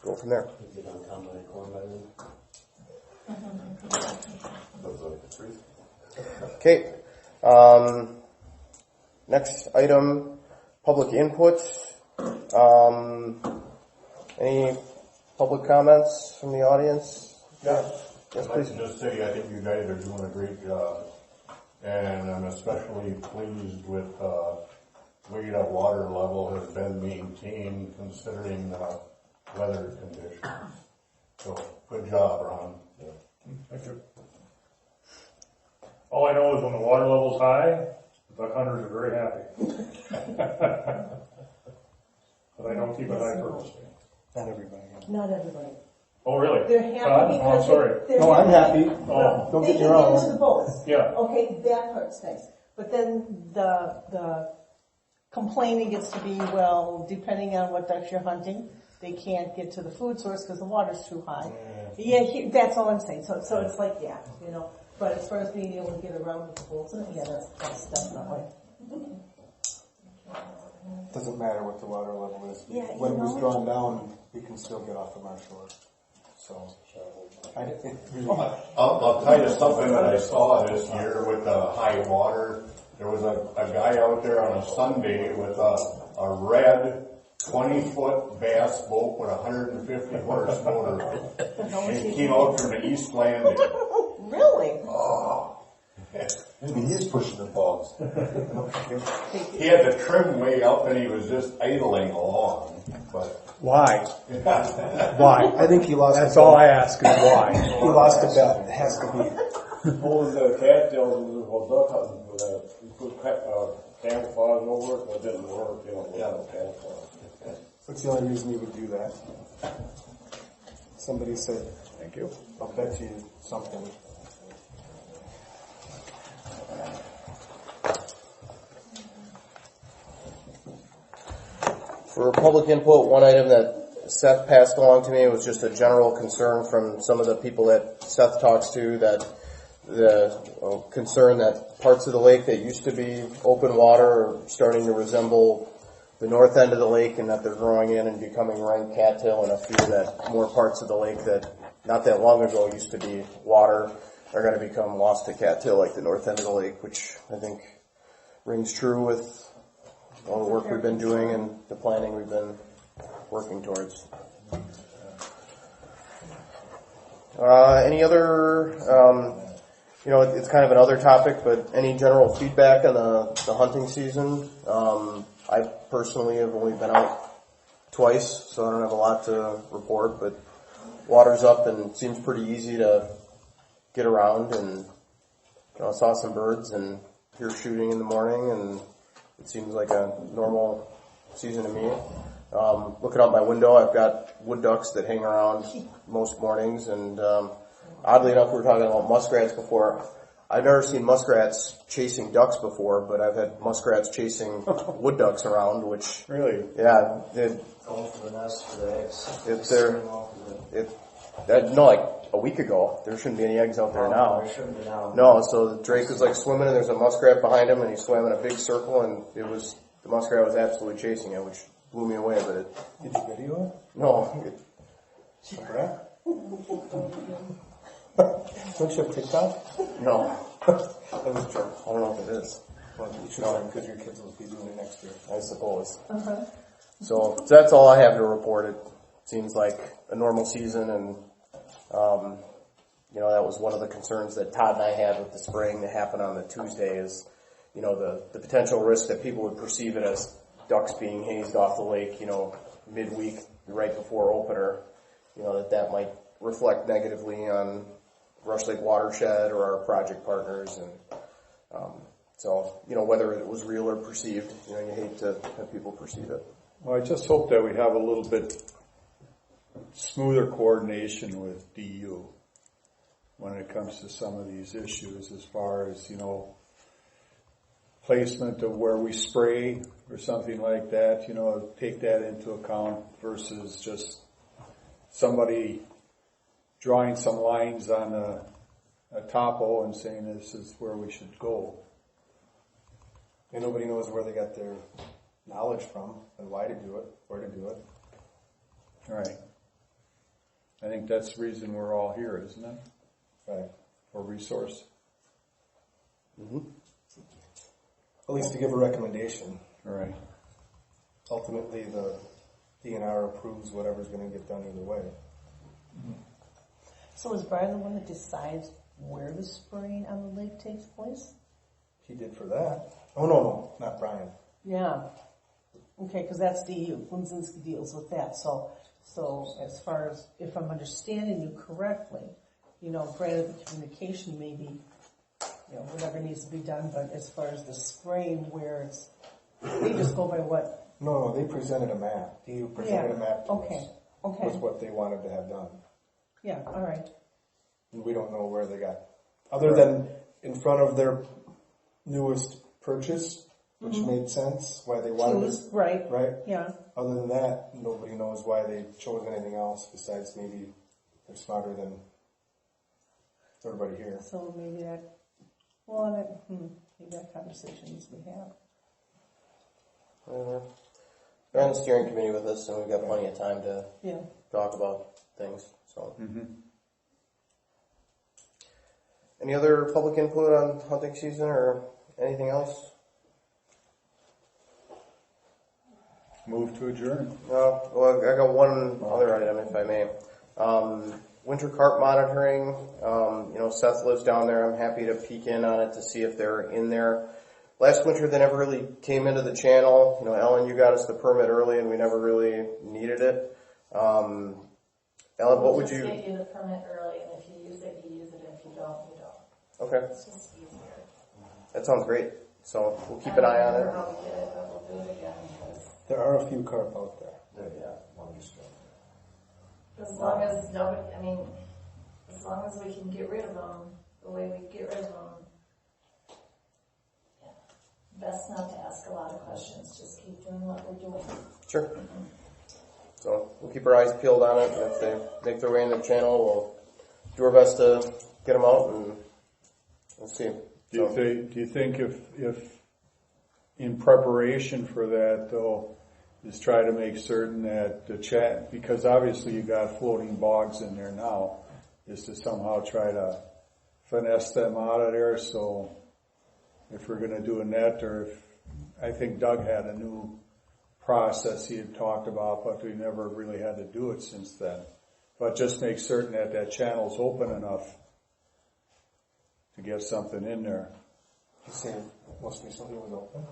[SPEAKER 1] go from there. Okay. Next item, public input. Any public comments from the audience?
[SPEAKER 17] Yeah.
[SPEAKER 1] Yes,
[SPEAKER 17] I'd like to just say I think you guys are doing a great job. And I'm especially pleased with the way the water level has been maintained considering the weather conditions. So, good job, Ron.
[SPEAKER 14] Thank you. All I know is when the water level's high, the duck hunters are very happy. But I don't keep it high purposely.
[SPEAKER 6] Not everybody.
[SPEAKER 8] Not everybody.
[SPEAKER 14] Oh, really?
[SPEAKER 8] They're happy because
[SPEAKER 14] I'm sorry.
[SPEAKER 6] No, I'm happy.
[SPEAKER 14] Oh.
[SPEAKER 6] Don't
[SPEAKER 8] they
[SPEAKER 6] get me
[SPEAKER 8] can
[SPEAKER 6] wrong.
[SPEAKER 8] get into the boats.
[SPEAKER 14] Yeah.
[SPEAKER 8] Okay, that part's nice. But then the complaining gets to be, well, depending on what ducks you're hunting, they can't get to the food source because the water's too high. Yeah, that's all I'm saying. So it's like, yeah, you know. But as far as being able to get around with the holes in it, yeah, that's definitely.
[SPEAKER 6] Doesn't matter what the water level is.
[SPEAKER 8] Yeah,
[SPEAKER 6] When it was
[SPEAKER 8] you know.
[SPEAKER 6] drawn down, we can still get off from our shore. So,
[SPEAKER 17] I'll tell you something that I saw this year with the high water. There was a guy out there on a Sunday with a red 20-foot bass boat with 150 horse motor. And he came out from the East Landing.
[SPEAKER 8] Really?
[SPEAKER 17] Oh.
[SPEAKER 9] Maybe he's pushing the bogs.
[SPEAKER 17] He had the trim way up and he was just idling along. But
[SPEAKER 18] Why? Why?
[SPEAKER 6] I think he lost.
[SPEAKER 18] That's all I ask is why.
[SPEAKER 6] He lost a bet. It has to be.
[SPEAKER 10] Oh, the cattails and the whole duck hunting with that, you put camouflage over it, but it didn't work, you know, without camouflage.
[SPEAKER 6] What's the only reason you would do that? Somebody said,
[SPEAKER 18] Thank you.
[SPEAKER 6] I'll bet you something.
[SPEAKER 15] For public input, one item that Seth passed along to me was just a general concern from some of the people that Seth talks to, that the concern that parts of the lake that used to be open water are starting to resemble the north end of the lake, and that they're growing in and becoming rank cattail, and a fear that more parts of the lake that not that long ago used to be water are going to become lost to cattail like the north end of the lake, which I think rings true with all the work we've been doing and the planning we've been working towards. Any other, it's kind of another topic, but any general feedback on the hunting season? I personally have only been out twice, so I don't have a lot to report, but water's up and it seems pretty easy to get around, and I saw some birds and hear shooting in the morning, and it seems like a normal season to me. Looking out my window, I've got wood ducks that hang around most mornings, and oddly enough, we were talking about muskrats before. I've never seen muskrats chasing ducks before, but I've had muskrats chasing wood ducks around, which...
[SPEAKER 18] Really?
[SPEAKER 15] Yeah.
[SPEAKER 12] Going for the nest for the eggs.
[SPEAKER 15] Like a week ago, there shouldn't be any eggs out there now.
[SPEAKER 12] There shouldn't be now.
[SPEAKER 15] No, so the Drake was like swimming and there's a muskrat behind him and he swam in a big circle and the muskrat was absolutely chasing it, which blew me away, but it...
[SPEAKER 6] Did you video it?
[SPEAKER 15] No.
[SPEAKER 6] Muskrat? Don't you have TikTok?
[SPEAKER 15] No.
[SPEAKER 6] That was a joke.
[SPEAKER 15] I don't know if it is.
[SPEAKER 6] Well, you should learn because your kids will be doing it next year.
[SPEAKER 15] I suppose.
[SPEAKER 8] Uh-huh.
[SPEAKER 15] So that's all I have to report. It seems like a normal season, and that was one of the concerns that Todd and I had with the spraying that happened on the Tuesday is, the potential risk that people would perceive it as ducks being hazed off the lake, midweek, right before opener, that might reflect negatively on Rush Lake Watershed or our project partners, and whether it was real or perceived, you hate to have people perceive it.
[SPEAKER 2] Well, I just hope that we have a little bit smoother coordination with DU when it comes to some of these issues, as far as, placement of where we spray or something like that, take that into account versus just somebody drawing some lines on a topo and saying this is where we should go.
[SPEAKER 6] And nobody knows where they got their knowledge from and why to do it, where to do it.
[SPEAKER 2] Right. I think that's the reason we're all here, isn't it?
[SPEAKER 6] Right.
[SPEAKER 2] For resource.
[SPEAKER 6] Mm-hmm. At least to give a recommendation.
[SPEAKER 2] Right.
[SPEAKER 6] Ultimately, the DNR approves whatever's going to get done either way.
[SPEAKER 8] So is Brian the one that decides where the spraying on the lake takes place?
[SPEAKER 6] He did for that. Oh, no, not Brian.
[SPEAKER 8] Yeah. Okay, because that's DU. Linzinski deals with that. So as far as, if I'm understanding you correctly, granted the communication may be, whatever needs to be done, but as far as the spraying where they just go by what?
[SPEAKER 6] No, they presented a map. DU presented a map to
[SPEAKER 8] Okay.
[SPEAKER 6] us.
[SPEAKER 8] Okay.
[SPEAKER 6] Was what they wanted to have done.
[SPEAKER 8] Yeah, all right.
[SPEAKER 6] And we don't know where they got, other than in front of their newest purchase, which made sense, why they wanted it.
[SPEAKER 8] Right.
[SPEAKER 6] Right?
[SPEAKER 8] Yeah.
[SPEAKER 6] Other than that, nobody knows why they chose anything else besides maybe they're smarter than everybody here.
[SPEAKER 8] So maybe that, well, maybe that conversation needs to be had.
[SPEAKER 15] We're on the steering committee with us, so we've got plenty of time to
[SPEAKER 8] Yeah.
[SPEAKER 15] talk about things. So, any other public input on hunting season or anything else?
[SPEAKER 2] Move to adjourn.
[SPEAKER 15] Well, I got one other item, if I may. Winter carp monitoring. Seth lives down there. I'm happy to peek in on it to see if they're in there. Last winter, they never really came into the channel. Ellen, you got us the permit early, and we never really needed it. Ellen, what would you?
[SPEAKER 11] We'll just get you the permit early, and if you use it, you use it. If you don't, you don't.
[SPEAKER 15] Okay.
[SPEAKER 11] It's just easier.
[SPEAKER 15] That sounds great. So we'll keep an eye on
[SPEAKER 11] I don't
[SPEAKER 15] it.
[SPEAKER 11] remember how we did it, but we'll do it again.
[SPEAKER 6] There are a few carp out there.
[SPEAKER 11] As long as nobody, as long as we can get rid of them the way we get rid of them. Yeah. Best not to ask a lot of questions. Just keep doing what we're doing.
[SPEAKER 15] Sure. So we'll keep our eyes peeled on it, and if they make their way in the channel, we'll do our best to get them out, and we'll see.
[SPEAKER 2] Do you think if in preparation for that, though, is try to make certain that the chat, because obviously you got floating bogs in there now, is to somehow try to finesse them out of there. So if we're going to do a net, or if I think Doug had a new process he had talked about, but we never really had to do it since then. But just make certain that that channel's open enough to get something in there.
[SPEAKER 6] You say most recently it was open?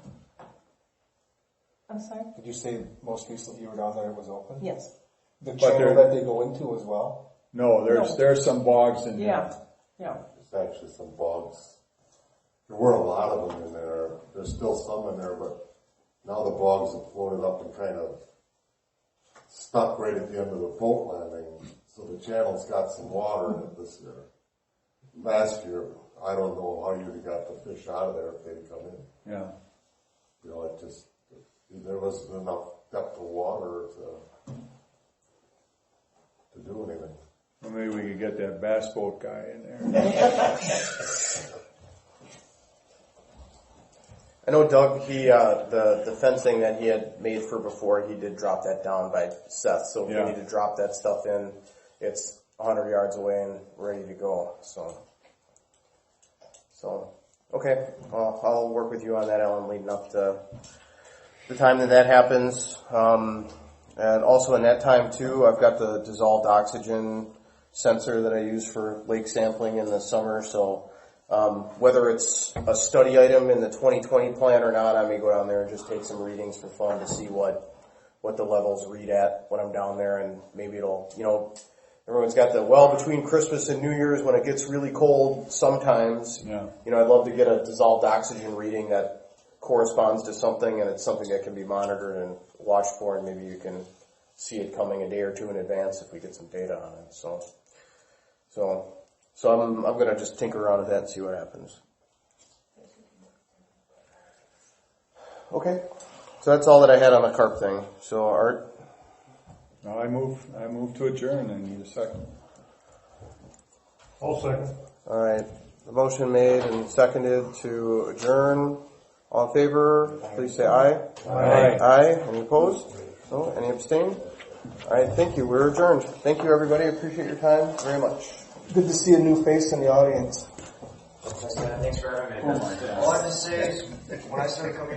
[SPEAKER 8] I'm sorry?
[SPEAKER 6] Did you say most recently you were down there it was open?
[SPEAKER 8] Yes.
[SPEAKER 6] The channel that they go into as well?
[SPEAKER 2] No, there's some bogs in there.
[SPEAKER 8] Yeah.
[SPEAKER 9] There's actually some bogs. There were a lot of them in there. There's still some in there, but now the bogs have floated up and kind of stuck right at the end of the boat landing. So the channel's got some water in it this year. Last year, I don't know how you'd have got the fish out of there if they'd come in.
[SPEAKER 2] Yeah.
[SPEAKER 9] There wasn't enough depth of water to do anything.
[SPEAKER 2] Well, maybe we could get that bass boat guy in there.
[SPEAKER 15] I know Doug, the fencing that he had made for before, he did drop that down by Seth. So if we need to drop that stuff in, it's 100 yards away and ready to go. So okay. Well, I'll work with you on that, Ellen, leading up to the time that happens. And also in that time too, I've got the dissolved oxygen sensor that I use for lake sampling in the summer. So whether it's a study item in the 2020 plan or not, I may go down there and just take some readings for fun to see what the levels read at when I'm down there, and maybe it'll, everyone's got between Christmas and New Year's when it gets really cold sometimes, I'd love to get a dissolved oxygen reading that corresponds to something, and it's something that can be monitored and watched for, and maybe you can see it coming a day or two in advance if we get some data on it. So I'm going to just tinker around with that and see what happens. Okay. So that's all that I had on the carp thing. So Art?
[SPEAKER 2] No, I move to adjourn. I need a second.
[SPEAKER 14] I'll second.
[SPEAKER 15] All right. The motion made and seconded to adjourn. All in favor, please say aye.
[SPEAKER 2] Aye.
[SPEAKER 15] Aye. Any opposed? No? Any abstain? All right. Thank you. We're adjourned. Thank you, everybody. Appreciate your time very much.
[SPEAKER 6] Good to see a new face in the audience.
[SPEAKER 12] Thanks for having me. All I have to say is, when I started coming